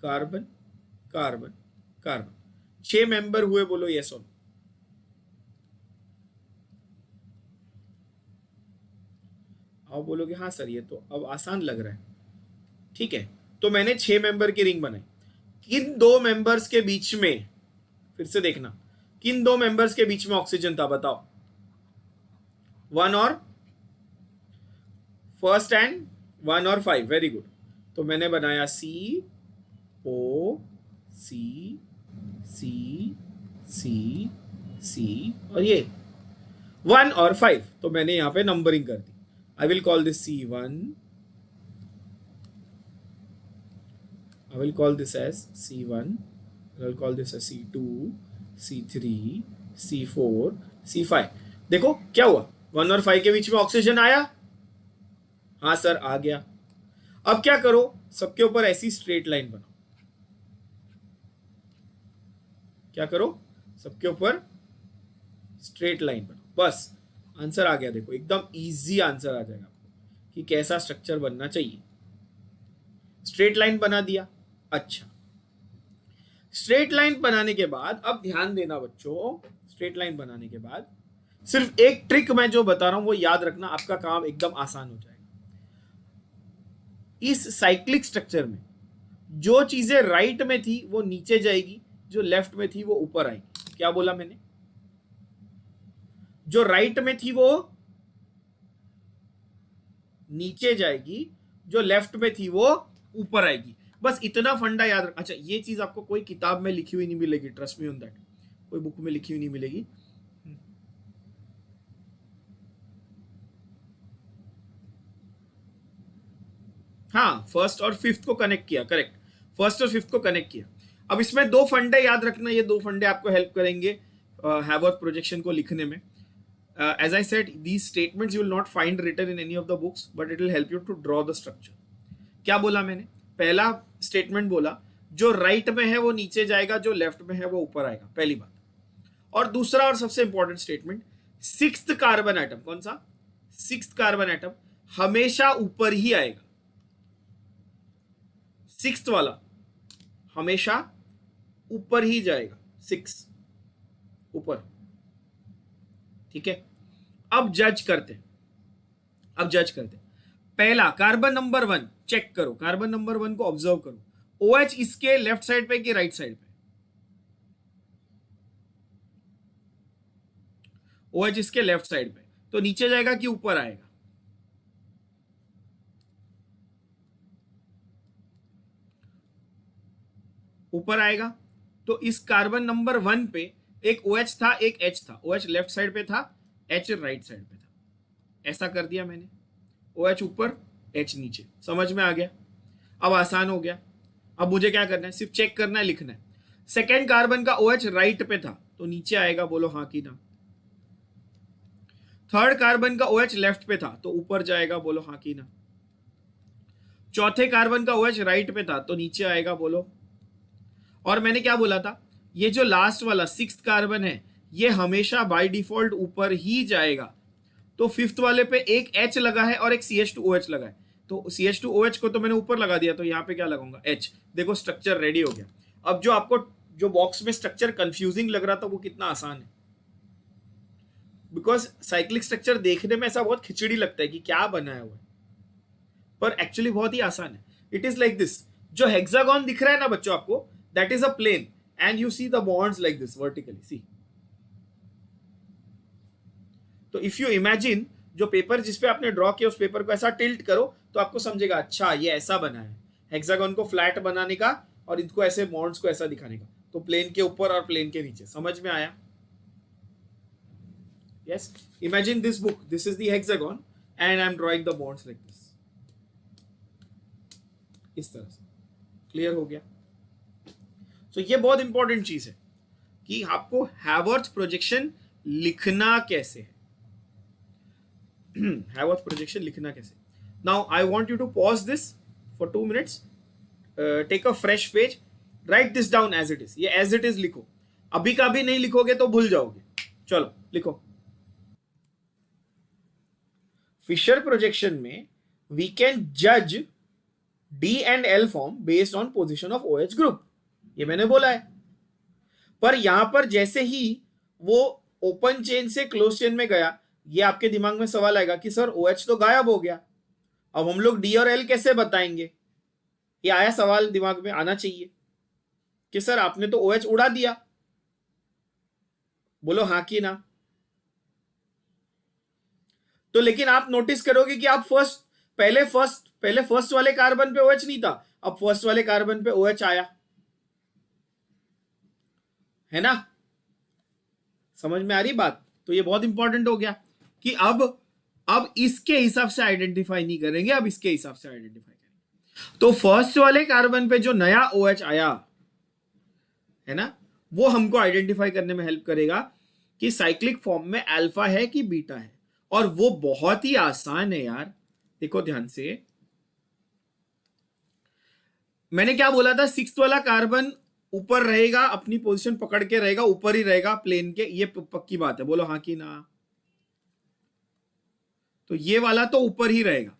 carbon carbon carbon, 6 member हुए, बोलो यस और नो। आप बोलोगे हाँ सर ये तो अब आसान लग रहा है, ठीक है। तो मैंने 6 मेंबर की रिंग बनाई, किन 2 मेंबर्स के बीच में, फिर से देखना, किन 2 मेंबर्स के बीच में ऑक्सीजन था बताओ? 1 और फर्स्ट एंड 1 और 5, वेरी गुड। तो मैंने बनाया COC और ये 1 और 5, तो मैंने यहां पे नंबरिंग कर दी। I will call this C1, I will call this as C1, I will call this as C2, C3, C4, C5। देखो क्या हुआ, 1 और 5 के बीच में ऑक्सीजन आया? हाँ सर आ गया। अब क्या करो, सबके ऊपर ऐसी स्ट्रेट लाइन बनाओ। क्या करो, सबके ऊपर स्ट्रेट लाइन बनाओ। बस आंसर आ गया, देखो एकदम इजी आंसर आ जाएगा आपको कि कैसा स्ट्रक्चर बनना चाहिए। स्ट्रेट लाइन बना दिया। अच्छा, स्ट्रेट लाइन बनाने के बाद अब ध्यान देना बच्चों, स्ट्रेट लाइन बनाने के बाद सिर्फ एक ट्रिक मैं जो बता रहा हूं वो याद रखना, आपका काम एकदम आसान हो जाएगा। इस साइक्लिक स्ट्रक्चर में जो चीजें राइट में थी वो नीचे जाएगी, जो लेफ्ट में थी वो ऊपर आएगी। क्या बोला मैंने? जो राइट में थी वो नीचे जाएगी, जो लेफ्ट में थी वो ऊपर आएगी। बस इतना फंडा याद रख। अच्छा, ये चीज आपको कोई किताब में लिखी हुई नहीं मिलेगी, ट्रस्ट मी ऑन दैट, कोई बुक में लिखी हुई नहीं मिलेगी। हाँ, फर्स्ट और फिफ्थ को कनेक्ट किया, करेक्ट, फर्स्ट और फिफ्थ को कनेक्ट किया। अब इसमें दो फंडे याद रखना, ये दो फंडे आपको हेल्प करेंगे हैवर्थ प्रोजेक्शन को लिखने में। As I said, these statements you will not find written in any of the books, but it will help you to draw the structure. क्या बोला मैंने? पहला स्टेटमेंट बोला, जो राइट में है वो नीचे जाएगा, जो लेफ्ट में है वो ऊपर आएगा, पहली बात। और दूसरा और सबसे important statement, sixth carbon atom, कौन सा? सिक्स्थ कार्बन एटम हमेशा ऊपर ही आएगा। सिक्स्थ वाला हमेशा ऊपर ही जाएगा, सिक्स ऊपर। ठीक है, अब जज करते हैं, अब जज करते हैं। पहला कार्बन नंबर 1 चेक करो, कार्बन नंबर 1 को ऑब्जर्व करो। OH इसके लेफ्ट साइड पे कि राइट साइड पे? OH इसके लेफ्ट साइड पे, तो नीचे जाएगा कि ऊपर आएगा? ऊपर आएगा। तो इस कार्बन नंबर 1 पे एक OH था, एक H था। OH लेफ्ट साइड पे था, H राइट साइड पे था। ऐसा कर दिया मैंने, OH ऊपर H नीचे। समझ में आ गया? अब आसान हो गया। अब मुझे क्या करना है? सिर्फ चेक करना है, लिखना है। सेकेंड कार्बन का OH राइट पे था तो नीचे आएगा, बोलो हाँ कि ना। थर्ड कार्बन का OH लेफ्ट पे था तो ऊपर जाएगा, बोलो हाँ कि ना। चौथे कार्बन का OH राइट पे था तो नीचे आएगा, बोलो। और मैंने क्या बोला था? ये जो लास्ट वाला सिक्स्थ कार्बन है ये हमेशा बाय डिफॉल्ट ऊपर ही जाएगा। तो फिफ्थ वाले पे एक H लगा है और एक CH2OH लगा है, तो CH2OH को तो मैंने ऊपर लगा दिया, तो यहाँ पे क्या लगाऊंगा? H। देखो स्ट्रक्चर रेडी हो गया। अब जो आपको जो बॉक्स में स्ट्रक्चर कंफ्यूजिंग लग रहा था वो कितना आसान है, बिकॉज साइक्लिक स्ट्रक्चर देखने में ऐसा बहुत खिचड़ी लगता है कि क्या बनाया हुआ है, पर एक्चुअली बहुत ही आसान है। It is like this. जो हेक्सागन दिख रहा है ना बच्चों आपको, that is a plane and you see the bonds like this vertically, see. तो इफ यू इमेजिन, जो पेपर जिसपे आपने ड्रॉ किया उस पेपर को ऐसा टिल्ट करो तो आपको समझेगा, अच्छा ये ऐसा बना है। हेक्सागन को फ्लैट बनाने का और इनको ऐसे बॉन्ड्स को ऐसा दिखाने का, तो प्लेन के ऊपर और प्लेन के नीचे। समझ में आया? Yes, imagine this book, this is the hexagon and I am drawing the bonds like this, इस तरह से। क्लियर हो गया? तो ये बहुत इंपॉर्टेंट चीज है कि आपको हैवर्थ प्रोजेक्शन लिखना कैसे है। हैवर्थ प्रोजेक्शन लिखना कैसे। Now I want you to pause this for 2 minutes, take a fresh page, write this down as it is. ये एज इट इज लिखो, अभी का भी नहीं लिखोगे तो भूल जाओगे। चलो लिखो। फिशर प्रोजेक्शन में वी कैन जज D and L form based on position of OH group, ये मैंने बोला है। पर यहां पर जैसे ही वो ओपन चेन से क्लोज चेन में गया, ये आपके दिमाग में सवाल आएगा कि सर OH तो गायब हो गया, अब हम लोग D और L कैसे बताएंगे? ये आया सवाल दिमाग में, आना चाहिए कि सर आपने तो OH उड़ा दिया, बोलो हाँ कि ना। तो लेकिन आप नोटिस करोगे कि आप पहले फर्स्ट वाले कार्बन पे OH नहीं था, अब फर्स्ट वाले कार्बन पे OH आया है ना। समझ में आ रही बात? तो ये बहुत इंपॉर्टेंट हो गया कि अब इसके हिसाब से आइडेंटिफाई नहीं करेंगे, अब इसके हिसाब से आइडेंटिफाई करेंगे। तो फर्स्ट वाले कार्बन पे जो नया OH आया है ना, वो हमको आइडेंटिफाई करने में हेल्प करेगा कि साइक्लिक फॉर्म में अल्फा है कि बीटा है। और वो बहुत ही आसान है यार, देखो ध्यान से। मैंने क्या बोला था, सिक्स्थ वाला कार्बन ऊपर रहेगा, अपनी पोजीशन पकड़ के रहेगा, ऊपर ही रहेगा प्लेन के, ये पक्की बात है, बोलो हाँ कि ना। तो ये वाला तो ऊपर ही रहेगा।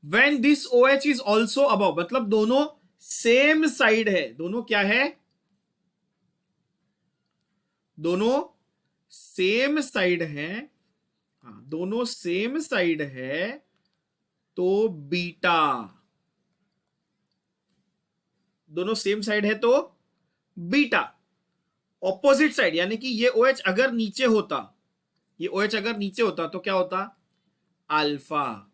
When this OH is also above, मतलब दोनों सेम साइड है, दोनों क्या है, दोनों सेम साइड है, हाँ दोनों सेम साइड है, तो बीटा, दोनों सेम साइड है तो बीटा। ऑपोजिट साइड यानी कि ये OH अगर नीचे होता, ये OH अगर नीचे होता तो क्या होता, अल्फा।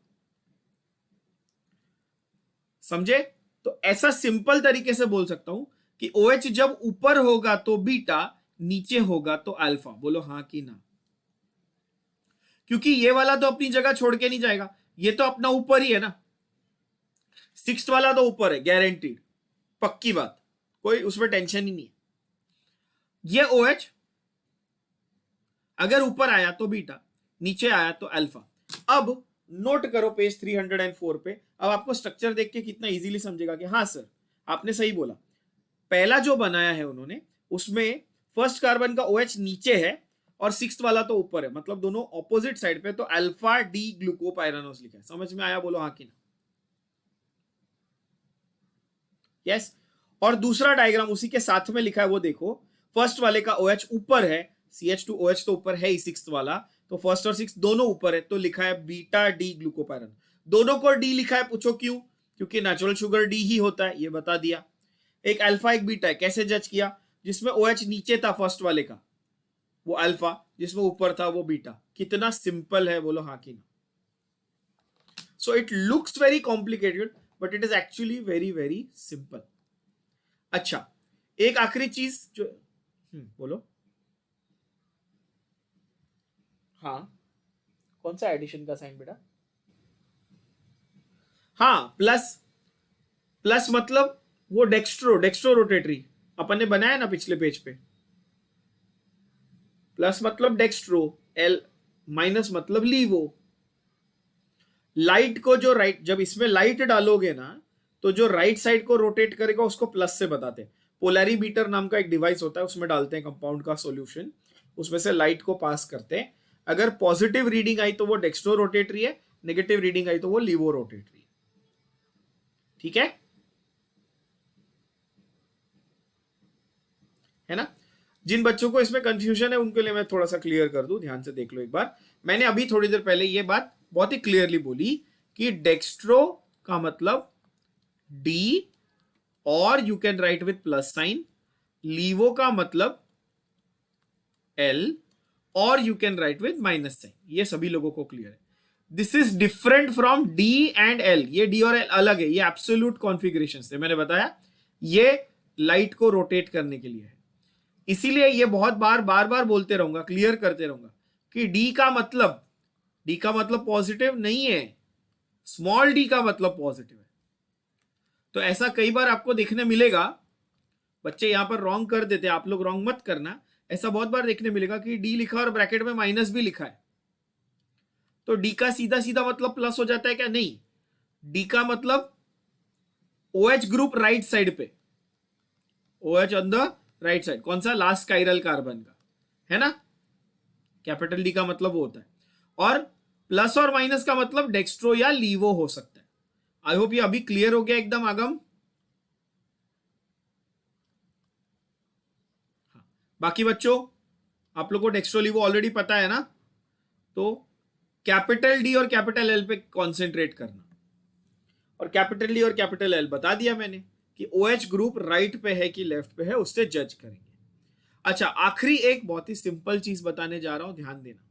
समझे? तो ऐसा सिंपल तरीके से बोल सकता हूं कि OH जब ऊपर होगा तो बीटा, नीचे होगा तो अल्फा। बोलो हाँ कि ना। क्योंकि ये वाला तो अपनी जगह छोड़ के नहीं जाएगा, ये तो अपना ऊपर ही है ना, सिक्स्थ वाला तो ऊपर है गारंटीड, पक्की बात, कोई उसमें टेंशन ही नहीं है। ये OH अगर ऊपर आया तो बीटा, नीचे आया तो अल्फा। अब नोट करो पेज 304 पे। अब आपको स्ट्रक्चर देख के कितना इजीली समझेगा कि हाँ सर आपने सही बोला। पहला जो बनाया है उन्होंने, उसमें फर्स्ट कार्बन का OH नीचे है और सिक्स्थ वाला तो ऊपर है, मतलब दोनों ऑपोजिट साइड पे, तो अल्फा डी ग्लूकोपाइरानोस लिखा है। समझ में आया? बोलो हाँ कि ना। यस। और दूसरा डायग्राम उसी के साथ में लिखा है, वो देखो। फर्स्ट वाले का OH ऊपर है, CH2OH तो ऊपर है ही, सिक्स्थ वाला तो फर्स्ट और सिक्स्थ दोनों ऊपर है, तो लिखा है बीटा डी ग्लूकोपाइरान। दोनों को डी लिखा है, पूछो क्यों? क्योंकि नेचुरल शुगर डी ही होता है, ये बता दिया। एक अल्फा एक बीटा है, कैसे जज किया? जिसमें OH नीचे था फर्स्ट वाले का वो अल्फा, जिसमें ऊपर था वो बीटा। कितना सिंपल है, बोलो हाँ कि ना। So it looks very complicated but it is actually very very simple. अच्छा, एक आखिरी चीज जो बोलो। हाँ, कौन सा एडिशन का साइन बेटा? हाँ, प्लस। प्लस मतलब वो डेक्स्ट्रो रोटेटरी अपन ने बनाया ना पिछले पेज पे। प्लस मतलब डेक्स्ट्रो, एल माइनस मतलब लीवो। लाइट को जो राइट, जब इसमें लाइट डालोगे ना तो जो राइट साइड को रोटेट करेगा उसको प्लस से बताते हैं। पोलैरीमीटर नाम का एक डिवाइस होता है, उसमें डालते हैं कंपाउंड का सॉल्यूशन, उसमें से लाइट को पास करते हैं। अगर पॉजिटिव रीडिंग आई तो वो डेक्स्ट्रो रोटेटरी है, नेगेटिव रीडिंग आई तो वो लीवो रोटेटरी है। ठीक है ना? जिन बच्चों को इसमें कंफ्यूजन है उनके लिए मैं थोड़ा सा क्लियर कर दूं, ध्यान से देख लो एक बार। मैंने अभी थोड़ी देर पहले ये बात बहुत ही क्लियरली बोली कि डेक्स्ट्रो का मतलब डी और you can write with plus sign, laevo का मतलब एल और you can write with minus sign. ये सभी लोगों को क्लियर है। This is different from D and L. ये डी और एल अलग है, ये एब्सोल्यूट कॉन्फ़िगरेशन है। मैंने बताया ये लाइट को रोटेट करने के लिए है, इसीलिए ये बहुत बार बोलते रहूंगा, क्लियर करते रहूंगा कि डी का मतलब पॉजिटिव नहीं है, स्मॉल डी का मतलब पॉजिटिव है। तो ऐसा कई बार आपको देखने मिलेगा, बच्चे यहां पर रॉन्ग कर देते, आप लोग रॉन्ग मत करना। ऐसा बहुत बार देखने मिलेगा कि डी लिखा और ब्रैकेट में माइनस भी लिखा है, तो डी का सीधा सीधा मतलब प्लस हो जाता है क्या? नहीं, डी का मतलब OH ग्रुप राइट साइड पे, OH on the right side. कौन सा? लास्ट काइरल कार्बन का, है ना? कैपिटल डी का मतलब वो होता है। और प्लस और माइनस का मतलब डेक्स्ट्रो या लीवो हो सकता है। आई होप ये अभी क्लियर हो गया एकदम आगम। हाँ। बाकी बच्चों आप लोगों को डेक्स्ट्रो लीवो ऑलरेडी पता है ना, तो कैपिटल डी और कैपिटल एल पे कॉन्सेंट्रेट करना। और कैपिटल डी और कैपिटल एल बता दिया मैंने कि OH ग्रुप राइट पे है कि लेफ्ट पे है, उससे जज करेंगे। अच्छा, आखिरी एक बहुत ही सिंपल चीज बताने जा रहा हूं, ध्यान देना।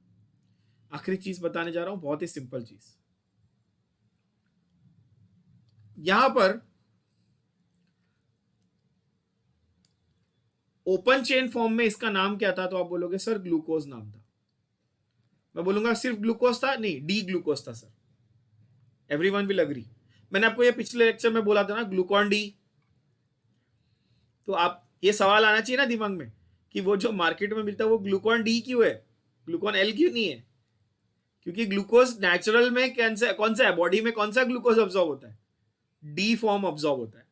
आखिरी चीज बताने जा रहा हूं, बहुत ही सिंपल चीज। यहां पर ओपन चेन फॉर्म में इसका नाम क्या था? तो आप बोलोगे सर ग्लूकोज नाम था। मैं बोलूंगा सिर्फ ग्लूकोज था? नहीं, डी ग्लूकोज था सर। Everyone will agree. मैंने आपको ये पिछले लेक्चर में बोला था ना, ग्लूकॉन डी। तो आप ये सवाल आना चाहिए ना दिमाग में कि वो जो मार्केट में मिलता है वो ग्लूकॉन डी क्यों है, ग्लूकॉन एल क्यों नहीं है? क्योंकि ग्लूकोज नेचुरल में कौन सा है, बॉडी में कौन सा ग्लूकोज ऑब्जॉर्व होता है? डी फॉर्म ऑब्जॉर्व होता है।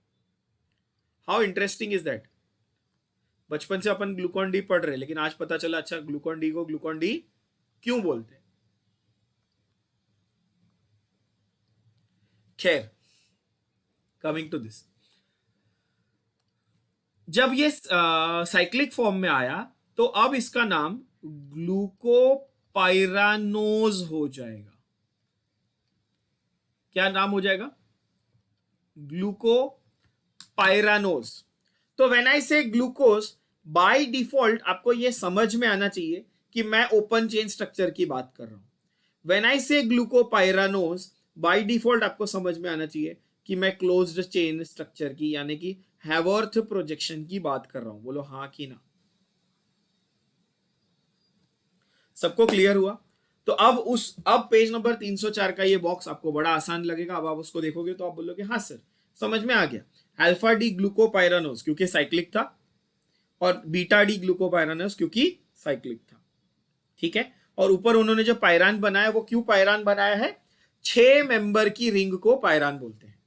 How interesting is that? बचपन से अपन ग्लूकॉन डी पढ़ रहे, लेकिन आज पता चला अच्छा ग्लूकॉन डी को ग्लूकॉन डी क्यों बोलते हैं। खैर, कमिंग टू दिस, जब ये साइक्लिक फॉर्म में आया तो अब इसका नाम ग्लूकोपाइरानोज हो जाएगा। क्या नाम हो जाएगा? ग्लूकोपाइरानोज। तो व्हेन आई से ग्लूकोज, बाय डिफॉल्ट आपको यह समझ में आना चाहिए कि मैं ओपन चेन स्ट्रक्चर की बात कर रहा हूं। व्हेन आई से ग्लूकोपाइरानोज, बाय डिफॉल्ट आपको समझ में आना चाहिए कि मैं क्लोज्ड चेन स्ट्रक्चर की यानी कि हैवर्थ प्रोजेक्शन की बात कर रहा हूं। बोलो हाँ कि ना? सबको क्लियर हुआ? तो अब पेज नंबर 304 का ये बॉक्स आपको बड़ा आसान लगेगा। अब आप उसको देखोगे तो आप बोलोगे हाँ सर समझ में आ गया। अल्फा डी ग्लूकोपाइरानोज क्योंकि साइक्लिक था, और बीटा डी ग्लूकोपाइरानोज क्योंकि साइक्लिक था। ठीक है, और ऊपर उन्होंने जो पायरान बनाया वो क्यों पायरान बनाया है? 6 मेंबर की रिंग को पायरान बोलते हैं।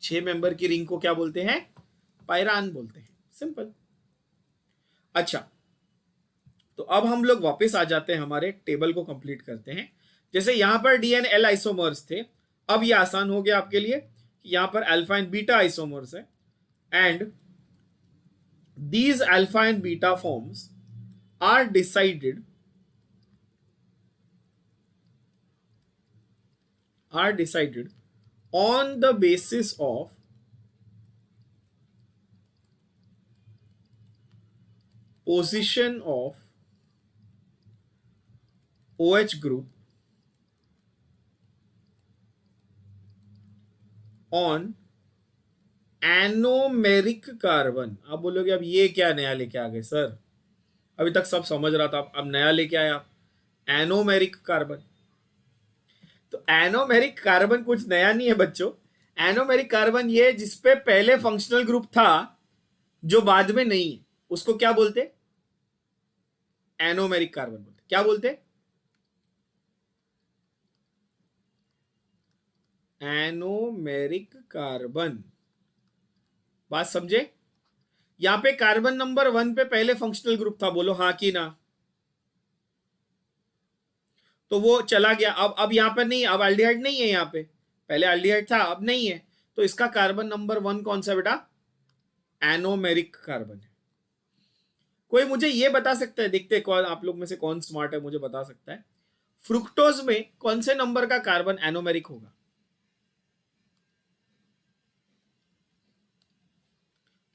6 मेंबर की रिंग को क्या बोलते हैं? पायरान बोलते हैं। सिंपल। अच्छा, तो अब हम लोग वापस आ जाते हैं, हमारे टेबल को कंप्लीट करते हैं। जैसे यहां पर डी एंड एल आइसोमर्स थे, अब ये आसान हो गया आपके लिए कि यहां पर अल्फा एंड बीटा आइसोमर्स है, and these alpha and beta forms are decided on the basis of position of OH group on anomeric carbon. आप बोलोगे अब ये क्या नया लेके आ गए सर? अभी तक सब समझ रहा था, अब नया लेके आया आप एनोमेरिक कार्बन। तो एनोमेरिक कार्बन कुछ नया नहीं है बच्चों। एनोमेरिक कार्बन ये जिसपे पहले फंक्शनल ग्रुप था जो बाद में नहीं है, उसको क्या बोलते? एनोमेरिक कार्बन बोलते। क्या बोलते? Anomeric carbon. बात समझे? यहां पे कार्बन नंबर 1 पे पहले फंक्शनल ग्रुप था। बोलो हाँ कि ना? तो वो चला गया, अब यहां पर नहीं, अब एल्डिहाइड नहीं है यहां पे। पहले एल्डिहाइड था, अब नहीं है, तो इसका कार्बन नंबर 1 कौन सा बेटा? एनोमेरिक कार्बन है। कोई मुझे ये बता सकता है, देखते हैं कौन आप लोग में से कौन स्मार्ट है, मुझे बता सकता है फ्रुक्टोज में कौन से नंबर का कार्बन एनोमेरिक होगा?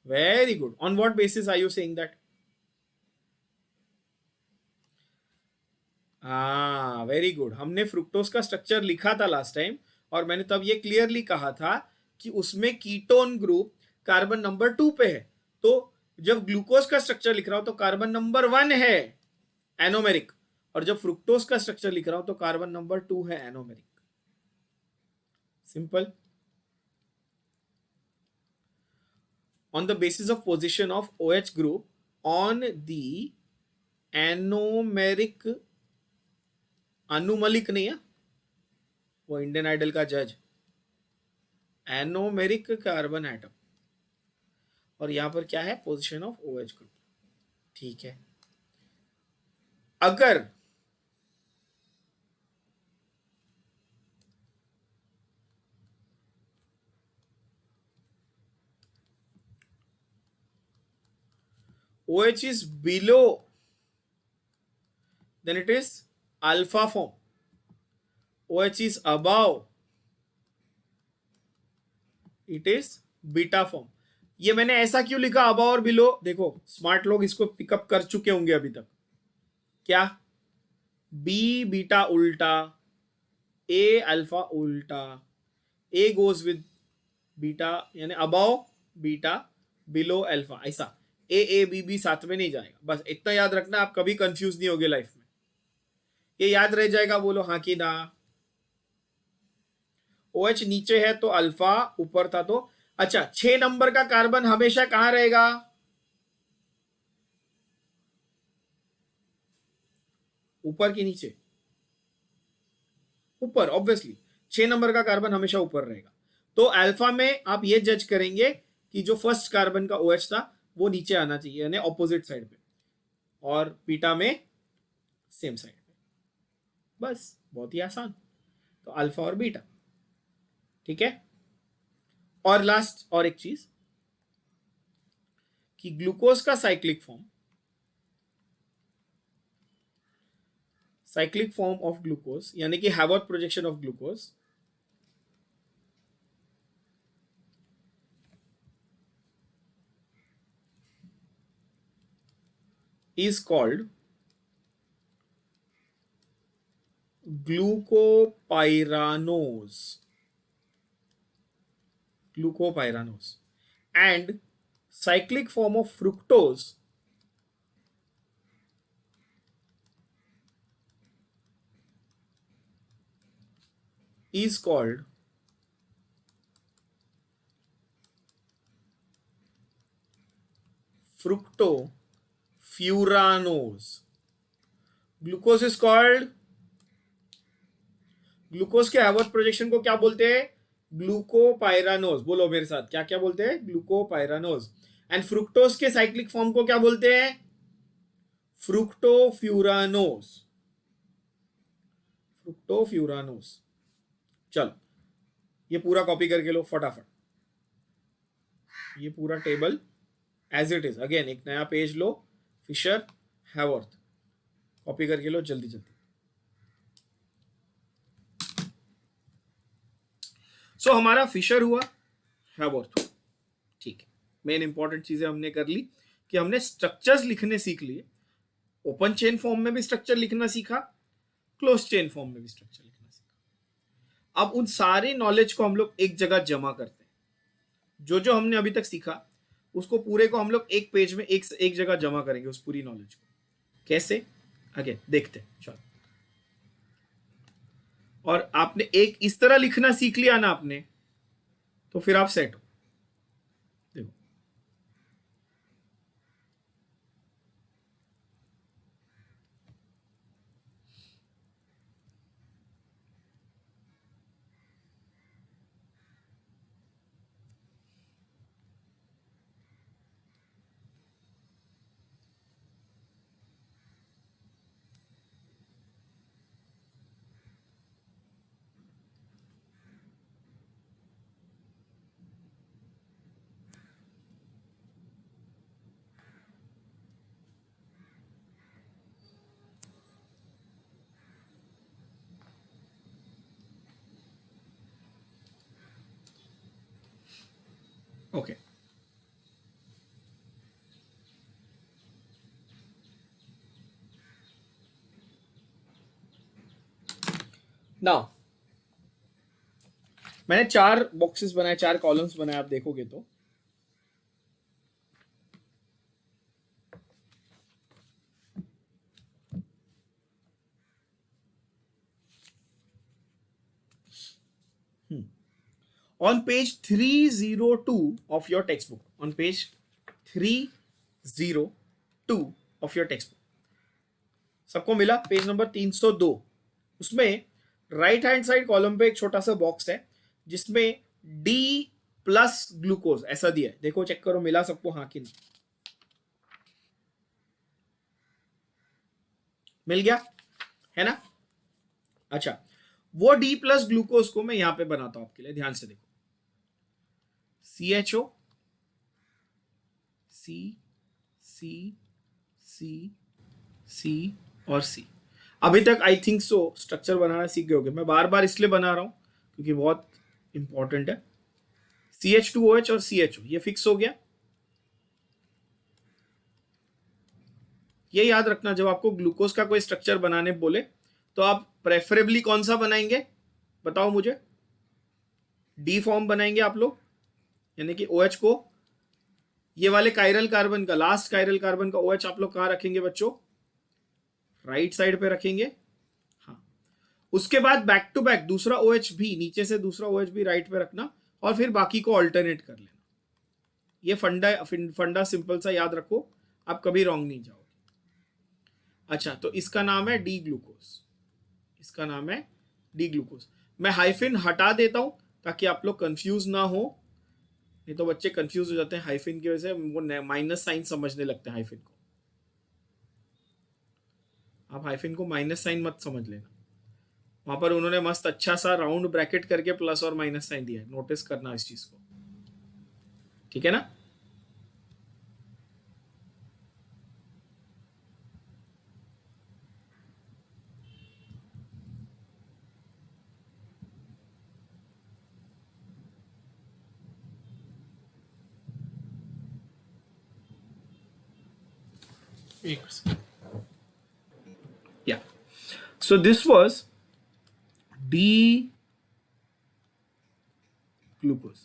Very good. On what basis are you saying that? हाँ वेरी गुड। हमने फ्रुक्टोज का स्ट्रक्चर लिखा था लास्ट टाइम, और मैंने तब ये क्लियरली कहा था कि उसमें कीटोन ग्रुप कार्बन नंबर 2 पे है। तो जब ग्लूकोज का स्ट्रक्चर लिख रहा हूं तो कार्बन नंबर 1 है एनोमेरिक, और जब फ्रुक्टोज का स्ट्रक्चर लिख रहा हूं तो कार्बन नंबर 2 है anomeric. Simple. On the basis of position of OH group on the anomeric, Anu Malik नहीं है वो इंडियन आइडल का जज, एनोमेरिक कार्बन एटम, और यहां पर क्या है? Position of OH group. ठीक है, अगर OH is below, then it is alpha form. OH is above, it is beta form. ये मैंने ऐसा क्यों लिखा अबव और बिलो? देखो स्मार्ट लोग इसको पिकअप कर चुके होंगे अभी तक। क्या? बी बीटा उल्टा, ए अल्फा उल्टा, ए गोज विद बीटा यानी अबव बीटा बिलो अल्फा, ऐसा ए बी साथ में नहीं जाएगा। बस इतना याद रखना, आप कभी कंफ्यूज नहीं होगे लाइफ में, ये याद रह जाएगा। बोलो हाँ कि ना? OH नीचे है तो अल्फा, ऊपर था तो अच्छा। 6 नंबर का कार्बन हमेशा कहां रहेगा? ऊपर कि नीचे? ऊपर ऑब्वियसली। 6 नंबर का कार्बन हमेशा ऊपर रहेगा। तो अल्फा में आप ये जज करेंगे कि जो फर्स्ट कार्बन का OH था वो नीचे आना चाहिए, यानी ऑपोजिट साइड पे, और बीटा में सेम साइड पे। बस, बहुत ही आसान। तो अल्फा और बीटा, ठीक है। और लास्ट और एक चीज कि ग्लूकोज का साइक्लिक फॉर्म ऑफ ग्लूकोज, यानी कि Haworth projection of glucose, is called glucopyranose. And cyclic form of fructose is called fructofuranose. Glucose is called, glucose के हैवर्थ प्रोजेक्शन को क्या बोलते हैं? ग्लूकोपाइरानोज। बोलो मेरे साथ, क्या क्या बोलते हैं? ग्लूकोपाइरानोज। एंड फ्रुक्टोज के साइक्लिक फॉर्म को क्या बोलते हैं? फ्रुक्टोफ्यूरानोज। फ्रुक्टोफ्यूरानोज। चलो ये पूरा कॉपी करके लो फटाफट, ये पूरा table as it is. Again एक नया पेज लो, फिशर हैवर्थ, कॉपी करके लो जल्दी जल्दी। सो हमारा फिशर हुआ, हैवर्थ हुआ, ठीक है। मेन इंपॉर्टेंट चीजें हमने कर ली कि हमने स्ट्रक्चर्स लिखने सीख लिए। ओपन चेन फॉर्म में भी स्ट्रक्चर लिखना सीखा, क्लोज चेन फॉर्म में भी स्ट्रक्चर लिखना सीखा। अब उन सारे नॉलेज को हम लोग एक जगह जमा करते हैं। जो जो हमने अभी तक सीखा उसको पूरे को हम लोग एक पेज में एक जगह जमा करेंगे, उस पूरी नॉलेज को। कैसे? आगे देखते हैं, चलो। और आपने एक इस तरह लिखना सीख लिया ना आपने, तो फिर आप सेट हो। देखो, ओके। नाउ मैंने 4 बॉक्सेस बनाए, 4 कॉलम्स बनाए, आप देखोगे तो on page 302 of your textbook, on page 302 of your textbook, सबको मिला पेज नंबर 302। उसमें राइट हैंड साइड कॉलम पे एक छोटा सा बॉक्स है जिसमें D+ ग्लूकोज ऐसा दिया है। देखो चेक करो, मिला सबको? हाँ कि नहीं? मिल गया है ना? अच्छा, वो D+ ग्लूकोज को मैं यहां पे बनाता हूं आपके लिए, ध्यान से देखो। CHO, C, C, C, C और C। अभी तक आई थिंक सो स्ट्रक्चर बनाना सीख गए होगे। मैं बार बार इसलिए बना रहा हूं क्योंकि बहुत इंपॉर्टेंट है। CH2OH और CHO ये फिक्स हो गया। ये याद रखना, जब आपको ग्लूकोज का कोई स्ट्रक्चर बनाने बोले तो आप प्रेफरेबली कौन सा बनाएंगे? बताओ मुझे। डी फॉर्म बनाएंगे आप लोग, यानी कि OH को, ये वाले कायरल कार्बन का, लास्ट कायरल कार्बन का OH आप लोग कहां रखेंगे बच्चों? राइट साइड पे रखेंगे। हाँ, उसके बाद बैक टू बैक दूसरा OH भी, नीचे से दूसरा OH भी राइट पे रखना, और फिर बाकी को ऑल्टरनेट कर लेना। ये फंडा सिंपल सा याद रखो, आप कभी रॉन्ग नहीं जाओगे। अच्छा, तो इसका नाम है डी ग्लूकोज, इसका नाम है डी ग्लूकोज। मैं हाइफिन हटा देता हूं ताकि आप लोग कंफ्यूज ना हो। नहीं तो बच्चे कंफ्यूज हो जाते हैं हाइफिन की वजह से, वो माइनस साइन समझने लगते हैं हाइफिन को। आप हाइफिन को माइनस साइन मत समझ लेना, वहां पर उन्होंने मस्त अच्छा सा राउंड ब्रैकेट करके प्लस और माइनस साइन दिया है, नोटिस करना इस चीज को, ठीक है ना। Yeah. So this was D glucose,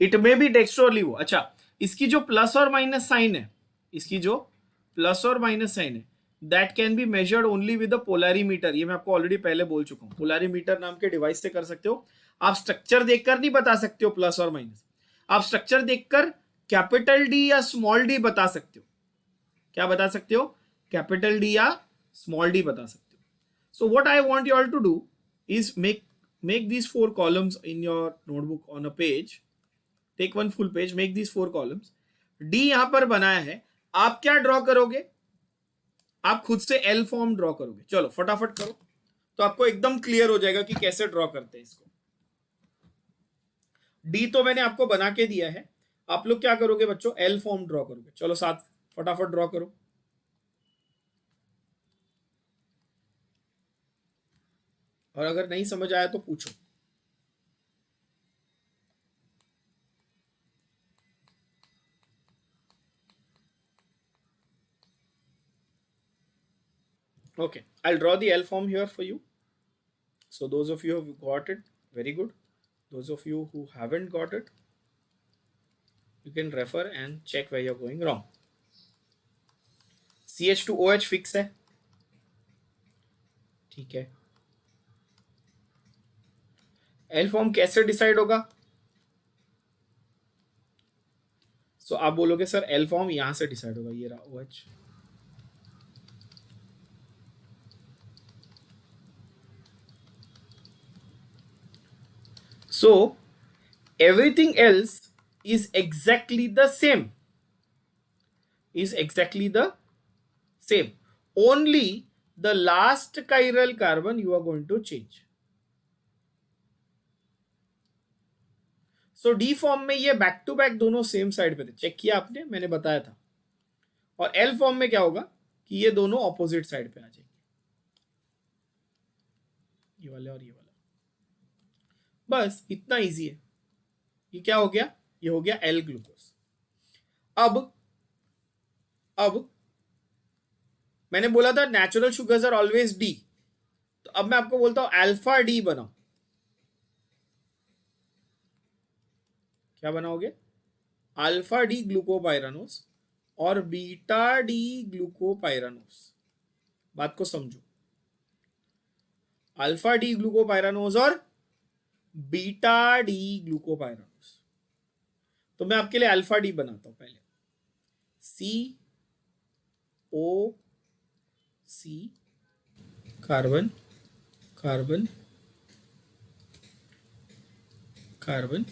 it may be dextrolaevo. अच्छा, इसकी जो प्लस और माइनस साइन है, इसकी जो प्लस और माइनस साइन है, that can be measured only with a polarimeter. ये मैं आपको ऑलरेडी पहले बोल चुका हूं, पोलैरीमीटर नाम के डिवाइस से कर सकते हो। आप स्ट्रक्चर देखकर नहीं बता सकते हो प्लस और माइनस, आप स्ट्रक्चर देखकर कैपिटल डी या स्मॉल डी बता सकते हो। क्या बता सकते हो? कैपिटल डी या स्मॉल डी बता सकते हो। So what I want you all to do is make these 4 columns in your notebook on a page. Take one full page, make these 4 columns. D यहां पर बनाया है, आप क्या ड्रॉ करोगे? आप खुद से L फॉर्म ड्रॉ करोगे। चलो फटाफट करो, तो आपको एकदम क्लियर हो जाएगा कि कैसे ड्रॉ करते हैं इसको। D तो मैंने आपको बना के दिया है, आप लोग क्या करोगे बच्चों? L फॉर्म ड्रॉ करोगे। चलो साथ फटाफट ड्रॉ करो। और अगर नहीं समझ आया तो पूछो। Okay, I'll draw the L form here for you. So those of you who have got it, very good. Those of you who haven't got it, you can refer and check where you're going wrong. CH2OH fix है, ठीक है। L form कैसे decide होगा? सो आप बोलोगे sir L form यहां से decide होगा, ये रहा OH। So everything else is exactly the same, only the last chiral carbon you are going to change. So D form में ये बैक टू बैक दोनों सेम साइड पे थे, चेक किया आपने, मैंने बताया था। और L फॉर्म में क्या होगा कि ये दोनों ऑपोजिट साइड पे आ जाएंगे, ये वाले और ये वाला। बस इतना इजी है। ये क्या हो गया? ये हो गया L ग्लूकोज। अब मैंने बोला था natural sugars are always D, तो अब मैं आपको बोलता हूं अल्फा डी बनाओ। क्या बनाओगे? अल्फा डी ग्लूकोपाइरानोस और बीटा डी ग्लूकोपाइरानोस। बात को समझो, अल्फा डी ग्लूकोपाइरानोस और बीटा डी ग्लूकोपाइरानोस। तो मैं आपके लिए अल्फा डी बनाता हूं पहले। COC carbon carbon carbon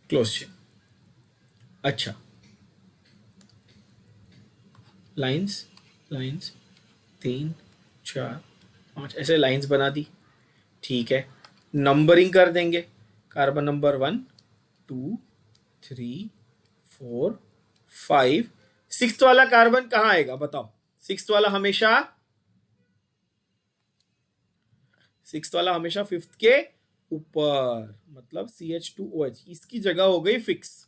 close chain. अच्छा, लाइंस 3 4 5 ऐसे लाइंस बना दी, ठीक है। नंबरिंग कर देंगे, कार्बन नंबर 1 2 3 4 5। सिक्स्थ वाला कार्बन कहां आएगा बताओ? सिक्स्थ वाला हमेशा फिफ्थ के ऊपर, मतलब CH2OH, इसकी जगह हो गई फिक्स।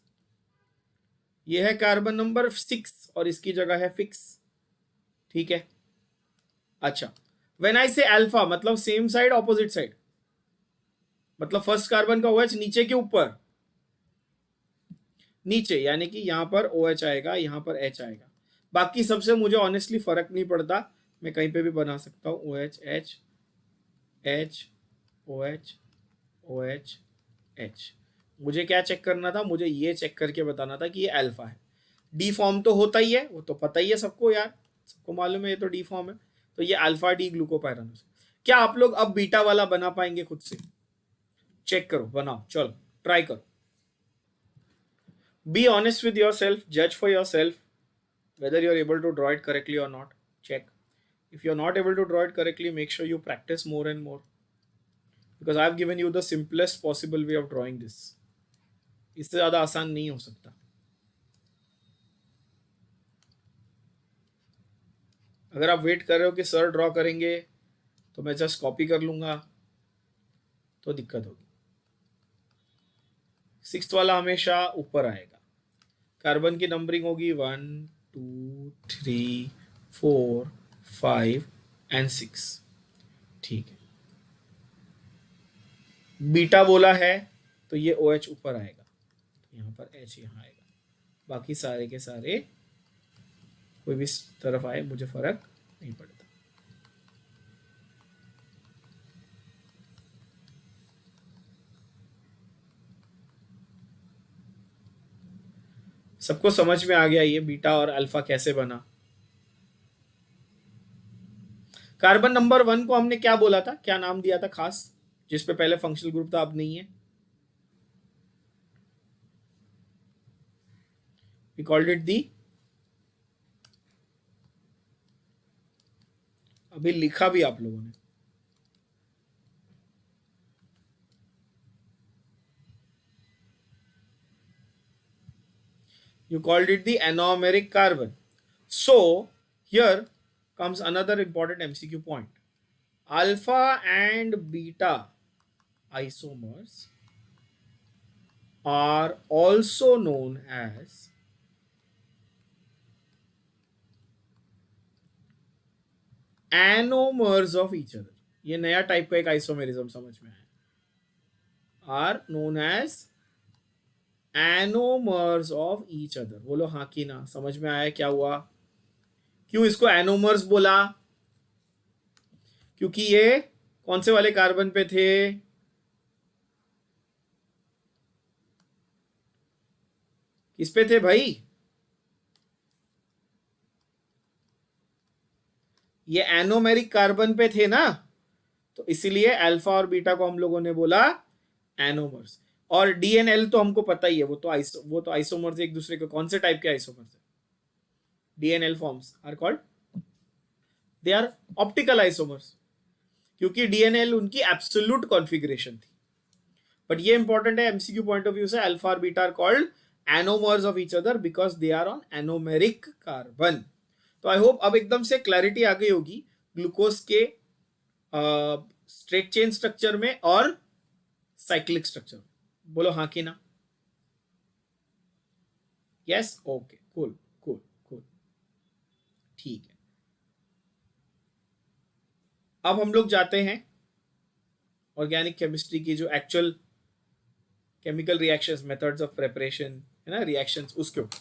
ये है कार्बन नंबर 6 और इसकी जगह है फिक्स, ठीक है। अच्छा, व्हेन आई से अल्फा मतलब सेम साइड ऑपोजिट साइड, मतलब फर्स्ट कार्बन का OH नीचे के ऊपर, नीचे यानी कि यहां पर OH आएगा, यहां पर H आएगा। बाकी सबसे मुझे ऑनेस्टली फर्क नहीं पड़ता, मैं कहीं पे भी बना सकता हूं OH H H OH OH H। मुझे क्या चेक करना था? मुझे ये चेक करके बताना था कि ये अल्फा है। डी फॉर्म तो होता ही है, वो तो पता ही है सबको यार, सबको मालूम है ये तो डी फॉर्म है। तो ये अल्फा डी ग्लूकोपाइरानोस। क्या आप लोग अब बीटा वाला बना पाएंगे? खुद से चेक करो, बनाओ, चलो ट्राई करो। Be honest with yourself, judge for yourself whether you're able to draw it correctly or not. Check. If you're not able to draw it correctly, make sure you practice more and more, because I've given you the simplest possible way of drawing this. इससे ज़्यादा आसान नहीं हो सकता. अगर आप wait कर रहे हो कि सर ड्रॉ करेंगे तो मैं जस्ट कॉपी कर लूँगा, तो दिक्कत होगी. 6th वाला हमेशा ऊपर आएगा. कार्बन की नंबरिंग होगी 1 2 3 4 5 एंड 6. ठीक है. बीटा बोला है तो ये OH ऊपर आएगा, यहाँ पर H यहाँ आएगा. बाकी सारे के सारे कोई भी तरफ आए मुझे फर्क नहीं पड़ता. सबको समझ में आ गया ये बीटा और अल्फा कैसे बना. कार्बन नंबर 1 को हमने क्या बोला था, क्या नाम दिया था खास, जिस पे पहले फंक्शनल ग्रुप था अब नहीं है. We called it the, अभी लिखा भी आप लोगों ने. You called it the anomeric carbon. So here comes another important MCQ point. Alpha and beta isomers are also known as anomers of each other. ये नया टाइप का एक आइसोमेरिज्म समझ में आया. Are known as anomers of each other. बोलो हाँ कि ना, समझ में आया क्या हुआ. क्यों इसको एनोमर्स बोला, क्योंकि ये कौन से वाले कार्बन पे थे, किस पे थे भाई, ये एनोमेरिक कार्बन पे थे ना, तो इसीलिए अल्फा और बीटा को हम लोगों ने बोला एनोमर्स. और DNL तो हमको पता ही है, वो तो आइसोमर्स एक दूसरे के. कौन से टाइप के आइसोमर्स है, DNL फॉर्म्स are called, they are optical isomers, क्योंकि DNL उनकी एब्सोल्यूट कॉन्फ़िगरेशन थी. बट ये इंपॉर्टेंट है MCQ पॉइंट ऑफ व्यू से. अल्फा और beta are called anomers of each other because they are on anomeric carbon. तो आई होप अब एकदम से क्लैरिटी आ गई होगी ग्लूकोज के स्ट्रेट चेन स्ट्रक्चर में और साइक्लिक स्ट्रक्चर में. बोलो हाँ कि ना. Yes, okay, cool cool cool. ठीक है, अब हम लोग जाते हैं ऑर्गेनिक केमिस्ट्री की जो actual chemical reactions, methods of preparation है ना, रिएक्शंस, उसके ऊपर.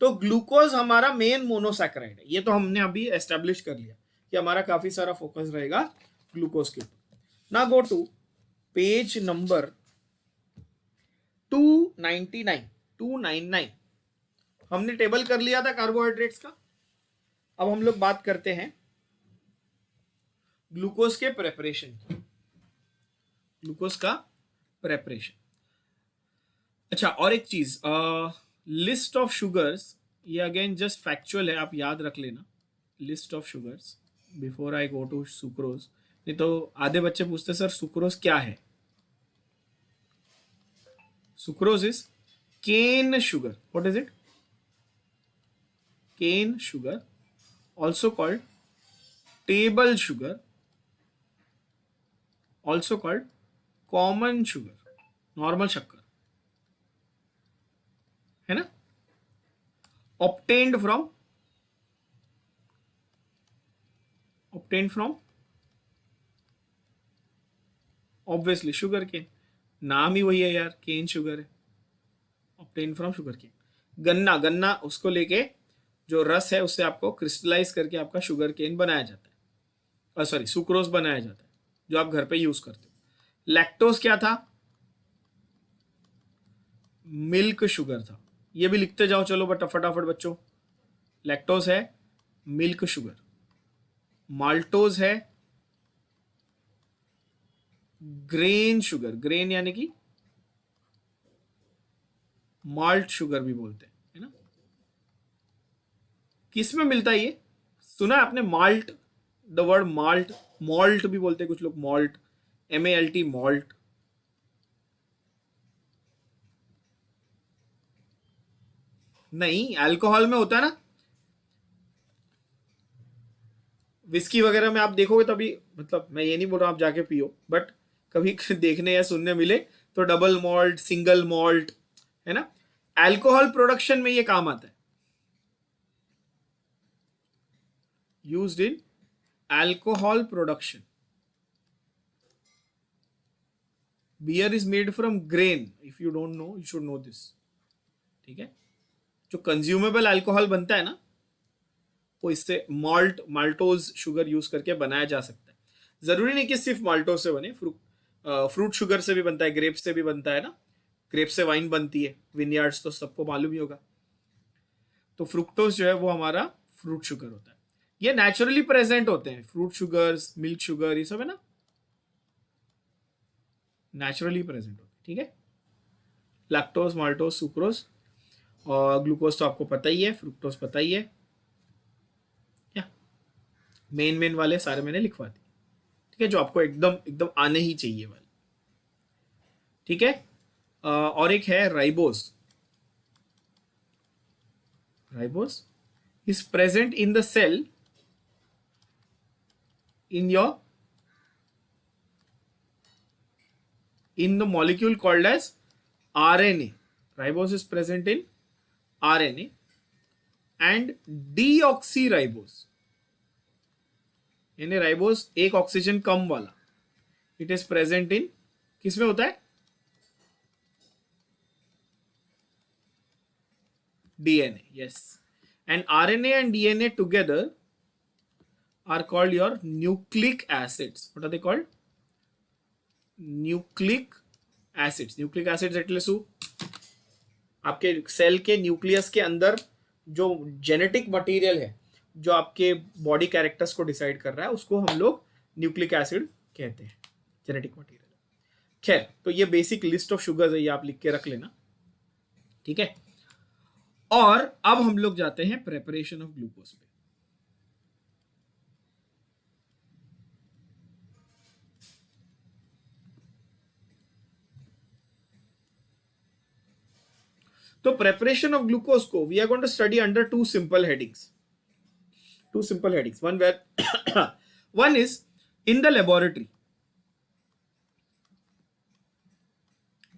तो ग्लूकोज हमारा मेन मोनोसैकेराइड है, ये तो हमने अभी एस्टेब्लिश कर लिया कि हमारा काफी सारा फोकस रहेगा ग्लूकोज के ऊपर. ना गो टू पेज नंबर 299. हमने टेबल कर लिया था कार्बोहाइड्रेट्स का. अब हम लोग बात करते हैं ग्लूकोज के प्रेपरेशन की. ग्लूकोज का प्रेपरेशन. अच्छा, और एक चीज, लिस्ट ऑफ शुगर्स, ये अगेन जस्ट फैक्चुअल है, आप याद रख लेना. List of sugars before I go to sucrose. नहीं तो आधे बच्चे पूछते सर सुक्रोज क्या है. Sucrose is cane sugar. What is it? Cane sugar, also called table sugar, also called common sugar, normal शक्कर, है ना. obtained from obviously sugar cane. नाम ही वही है यार, केन शुगर है. Obtain from sugar cane. गन्ना उसको लेके जो रस है उससे आपको क्रिस्टलाइज करके आपका शुगर केन बनाया जाता है, सॉरी सुक्रोज बनाया जाता है, जो आप घर पे यूज करते हो. लैक्टोज क्या था, मिल्क शुगर था. ये भी लिखते जाओ चलो फटाफट बच्चों. लैक्टोज है मिल्क शुगर. माल्टोज है ग्रेन शुगर. ग्रेन यानी कि माल्ट शुगर भी बोलते हैं, है ना। किस में मिलता है ये? सुना है आपने malt, the word malt? Malt भी बोलते हैं कुछ लोग, मॉल्ट, MALT, मॉल्ट। नहीं, अल्कोहल में होता है ना, विस्की वगैरह में आप देखोगे तभी, मतलब मैं ये नहीं बोल रहा आप जाके पियो, बट कभी देखने या सुनने मिले तो डबल मॉल्ट, सिंगल मॉल्ट, है ना। अल्कोहल प्रोडक्शन में ये काम आता है, used in alcohol production. Beer is made from grain, if you don't know, you should know this, ठीक है। जो कंज्यूमेबल अल्कोहल बनता है ना, वो इससे मॉल्ट, माल्टोज शुगर यूज करके बनाया जा सकता है। जरूरी नहीं कि सिर्फ माल्टोज से बने, फ्रूट शुगर से भी बनता है, ग्रेप्स से भी बनता है ना, ग्रेप से वाइन बनती है, विनयार्ड्स तो सबको मालूम ही होगा। तो फ्रुक्टोज जो है वो हमारा फ्रूट शुगर होता है। ये नेचुरली प्रेजेंट होते हैं, फ्रूट शुगर्स, मिल्क शुगर, ये सब है ना, नेचुरली प्रेजेंट होते हैं, ठीक है। लैक्टोज, माल्टोज, सुक्रोज और ग्लूकोज तो आपको पता ही है, फ्रुक्टोज पता ही है, क्या मेन वाले सारे मैंने लिखवा दिए, ठीक है, जो आपको एकदम एकदम आने ही चाहिए वाले, ठीक है। और एक है ribose. Ribose is present in the cell in the molecule called as RNA. Ribose is present in RNA and deoxyribose, यानी राइबोस एक ऑक्सीजन कम वाला, इट इज प्रेजेंट इन, किस में होता है? DNA, yes. And RNA and DNA together are called your nucleic acids. What are they called? Nucleic acids. Nucleic acids એટલે શું? आपके सेल के न्यूक्लियस के अंदर जो जेनेटिक मटेरियल है, जो आपके बॉडी कैरेक्टर्स को डिसाइड कर रहा है, उसको हम लोग न्यूक्लिक एसिड कहते हैं, जेनेटिक मटेरियल। खैर, तो ये बेसिक लिस्ट ऑफ शुगर्स है, ये आप लिख के रख लेना, ठीक है। और अब हम लोग जाते हैं प्रेपरेशन ऑफ ग्लूकोज पे। तो प्रेपरेशन ऑफ ग्लूकोज को we are going to study under two simple headings, one is in the laboratory,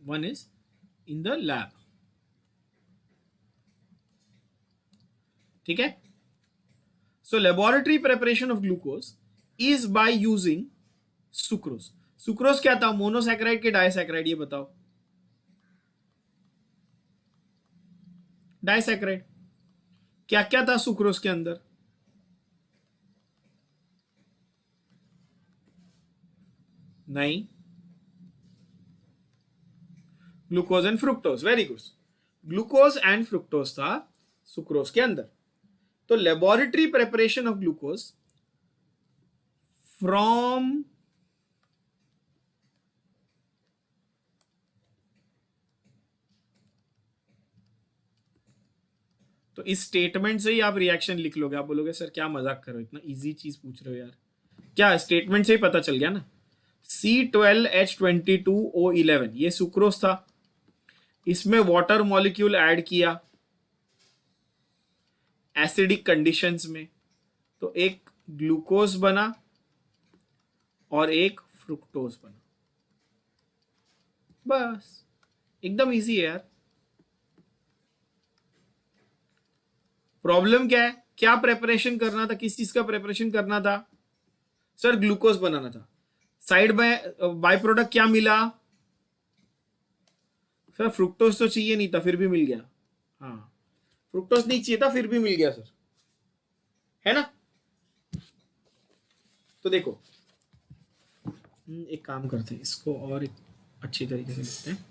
one is in the lab, ठीक है। So laboratory preparation of glucose is by using sucrose. Sucrose क्या था, monosaccharide के disaccharide, ये बताओ। Disaccharide. क्या क्या था सुक्रोज के अंदर? नहीं, glucose and fructose, very good. Glucose and fructose था सुक्रोज के अंदर। तो laboratory preparation of glucose from तो इस स्टेटमेंट से ही आप रिएक्शन लिख लोगे, आप बोलोगे सर क्या मजाक कर रहे हो, इतना इजी चीज पूछ रहे हो यार। क्या स्टेटमेंट से ही पता चल गया ना। C12H22O11 ये सुक्रोज था, इसमें वाटर मॉलिक्यूल ऐड किया एसिडिक कंडीशंस में, तो एक ग्लूकोज बना और एक फ्रुक्टोज बना, बस एकदम इजी है यार। प्रॉब्लम क्या है, क्या प्रेपरेशन करना था, किस चीज का प्रेपरेशन करना था? सर ग्लूकोज बनाना था। साइड बाय प्रोडक्ट क्या मिला? सर फ्रुक्टोज तो चाहिए नहीं था, फिर भी मिल गया। हाँ, फ्रुक्टोज नहीं चाहिए था, फिर भी मिल गया सर, है ना। तो देखो, एक काम करते हैं, इसको और एक अच्छी तरीके से लिखते हैं।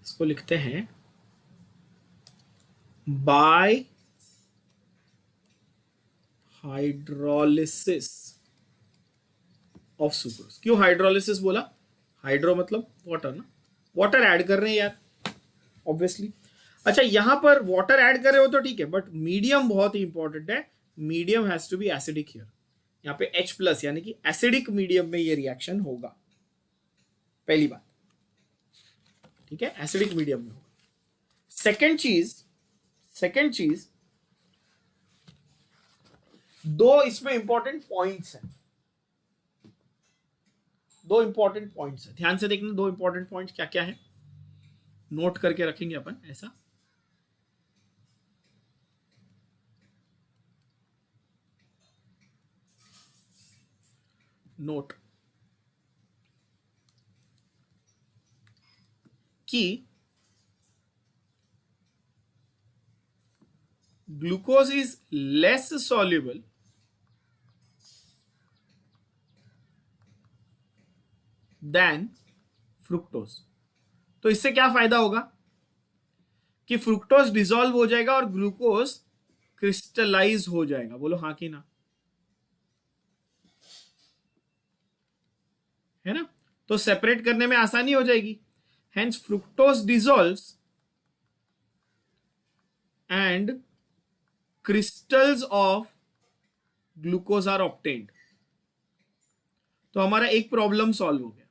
इसको लिखते हैं बाय हाइड्रोलिसिस ऑफ सुक्रोज। क्यों हाइड्रोलिसिस बोला? हाइड्रो मतलब वाटर ना, वाटर ऐड कर रहे हैं यार, ऑब्वियसली। अच्छा, यहां पर वाटर ऐड कर रहे हो तो ठीक है, बट मीडियम बहुत ही इंपॉर्टेंट है। Medium has to be acidic here. यहाँ पे H+ यानी कि एसिडिक मीडियम में ये रिएक्शन होगा, पहली बात, ठीक है, एसिडिक मीडियम में होगा। सेकेंड चीज, दो इसमें इंपॉर्टेंट पॉइंट्स हैं, ध्यान से देखना। दो इंपॉर्टेंट पॉइंट्स क्या क्या है, नोट करके रखेंगे अपन ऐसा। नोट कि glucose is less soluble than fructose. तो इससे क्या फायदा होगा कि फ्रुक्टोज डिसॉल्व हो जाएगा और ग्लूकोज क्रिस्टलाइज हो जाएगा। बोलो हाँ कि ना, है ना? तो सेपरेट करने में आसानी हो जाएगी। Hence fructose dissolves and crystals of glucose are obtained. तो हमारा एक प्रॉब्लम सॉल्व हो गया।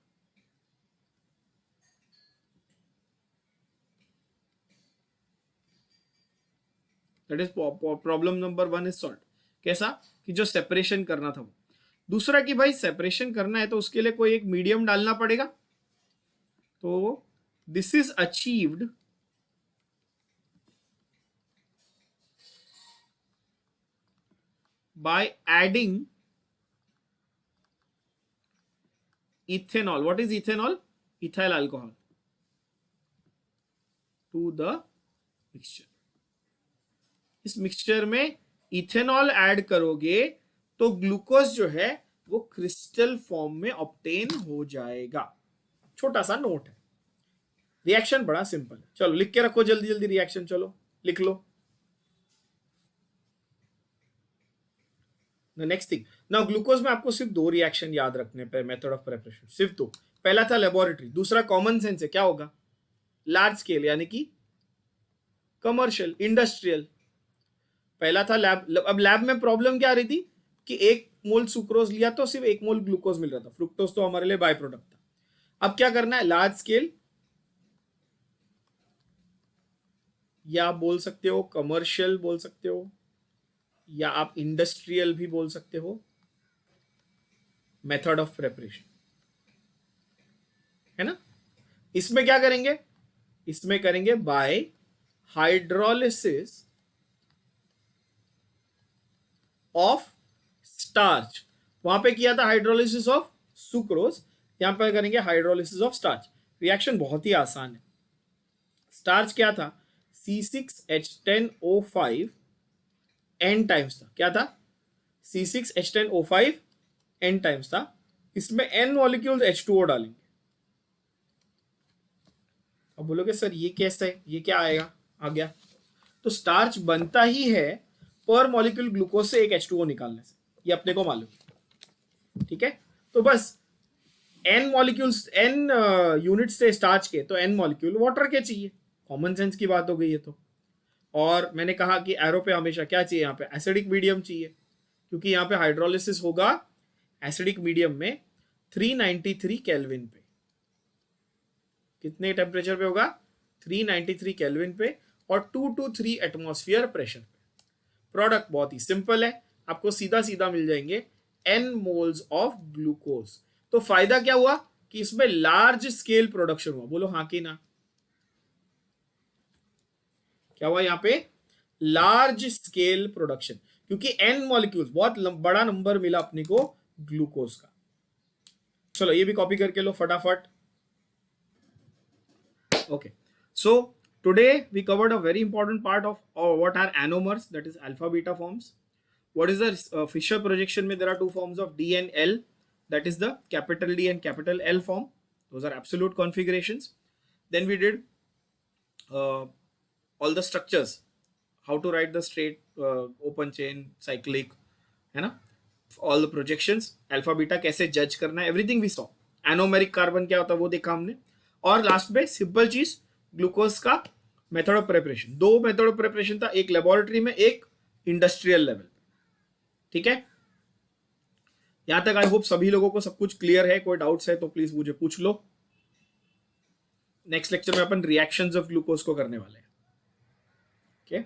That is problem number 1 is solve. कैसा कि जो सेपरेशन करना था वो। दूसरा कि भाई सेपरेशन करना है तो उसके लिए कोई एक मीडियम डालना पड़ेगा। तो this is achieved by adding ethanol. What is ethanol? Ethyl alcohol to the mixture. इस मिक्सचर में इथेनॉल ऐड करोगे तो ग्लूकोज जो है वो क्रिस्टल फॉर्म में ऑब्टेन हो जाएगा। छोटा सा नोट है, रिएक्शन बड़ा सिंपल है। चलो लिख के रखो जल्दी जल्दी रिएक्शन, चलो लिख लो। The next thing, now glucose में आपको सिर्फ दो रिएक्शन याद रखने पे, मेथड ऑफ प्रिपरेशन सिर्फ दो। पहला था लेबोरेटरी, दूसरा कॉमन सेंस है। क्या होगा? लार्ज स्केल यानी कि कमर्शियल, इंडस्ट्रियल। पहला था लैब। अब लैब में प्रॉब्लम क्या आ रही थी कि 1 मोल सुक्रोज लिया तो सिर्फ 1 मोल ग्लूकोज मिल रहा था, फ्रुक्टोज तो हमारे लिए बाय प्रोडक्ट था। अब क्या करना है? लार्ज स्केल, या आप बोल सकते हो कमर्शियल बोल सकते हो, या आप इंडस्ट्रियल भी बोल सकते हो, मेथड ऑफ प्रिपरेशन, है ना? इसमें क्या करेंगे? इसमें करेंगे बाय हाइड्रोलिसिस ऑफ स्टार्च। वहां पे किया था हाइड्रोलिसिस ऑफ सुक्रोज, यहां पर करेंगे हाइड्रोलिसिस ऑफ स्टार्च। रिएक्शन बहुत ही आसान है। स्टार्च क्या था? C6H10O5 n टाइम्स था। क्या था? C6H10O5 n टाइम्स था। इसमें n मॉलिक्यूल्स H2O डालेंगे। अब बोलोगे सर ये कैसे है, ये क्या आएगा? आ गया। तो स्टार्च बनता ही है पर मॉलिक्यूल ग्लूकोज से एक H2O निकालने से, ये अपने को मालूम, ठीक है? तो बस n मॉलिक्यूल्स, n यूनिट्स थे स्टार्च के, तो n मॉलिक्यूल वाटर के चाहिए। कॉमन सेंस की बात हो गई है। तो और मैंने कहा कि एरो पे हमेशा क्या चाहिए? यहाँ पे एसिडिक मीडियम चाहिए, क्योंकि यहाँ पे हाइड्रोलिसिस होगा एसिडिक मीडियम में 393 केल्विन पे। कितने टेम्परेचर पे होगा? 393 केल्विन पे और 2 to 3 एटमॉस्फेयर प्रेशर पे। प्रोडक्ट बहुत ही सिंपल है, आपको सीधा सीधा मिल जाएंगे n मोल्स ऑफ ग्लूकोज। तो फायदा क्या हुआ कि इसमें लार्ज स्केल प्रोडक्शन हुआ। बोलो हाँ कि ना? क्या हुआ यहाँ पे? लार्ज स्केल प्रोडक्शन, क्योंकि n मॉलिक्यूल्स, बहुत बड़ा नंबर मिला अपने को ग्लूकोज का। चलो ये भी कॉपी करके लो फटाफट। Okay, so today we covered a very important part of what are anomers, that is alpha beta forms. What is the Fisher projection? Mein there are two forms of D and L, that is the capital D and capital L form. Those are absolute configurations. Then we did all the structures, how to write the straight, open chain, cyclic, है ना? All the projections, alpha beta कैसे judge करना है, everything we saw. Anomeric carbon क्या होता है वो देखा हमने। और लास्ट में सिंपल चीज, ग्लूकोज का method of preparation, 2 method of preparation था, एक लेबोरेटरी में, एक इंडस्ट्रियल लेवल। ठीक है, यहां तक आई होप सभी लोगों को सब कुछ क्लियर है। कोई डाउट्स है तो प्लीज मुझे पूछ लो। नेक्स्ट लेक्चर में अपन रिएक्शंस ऑफ ग्लूकोज को करने वाले हैं। ओके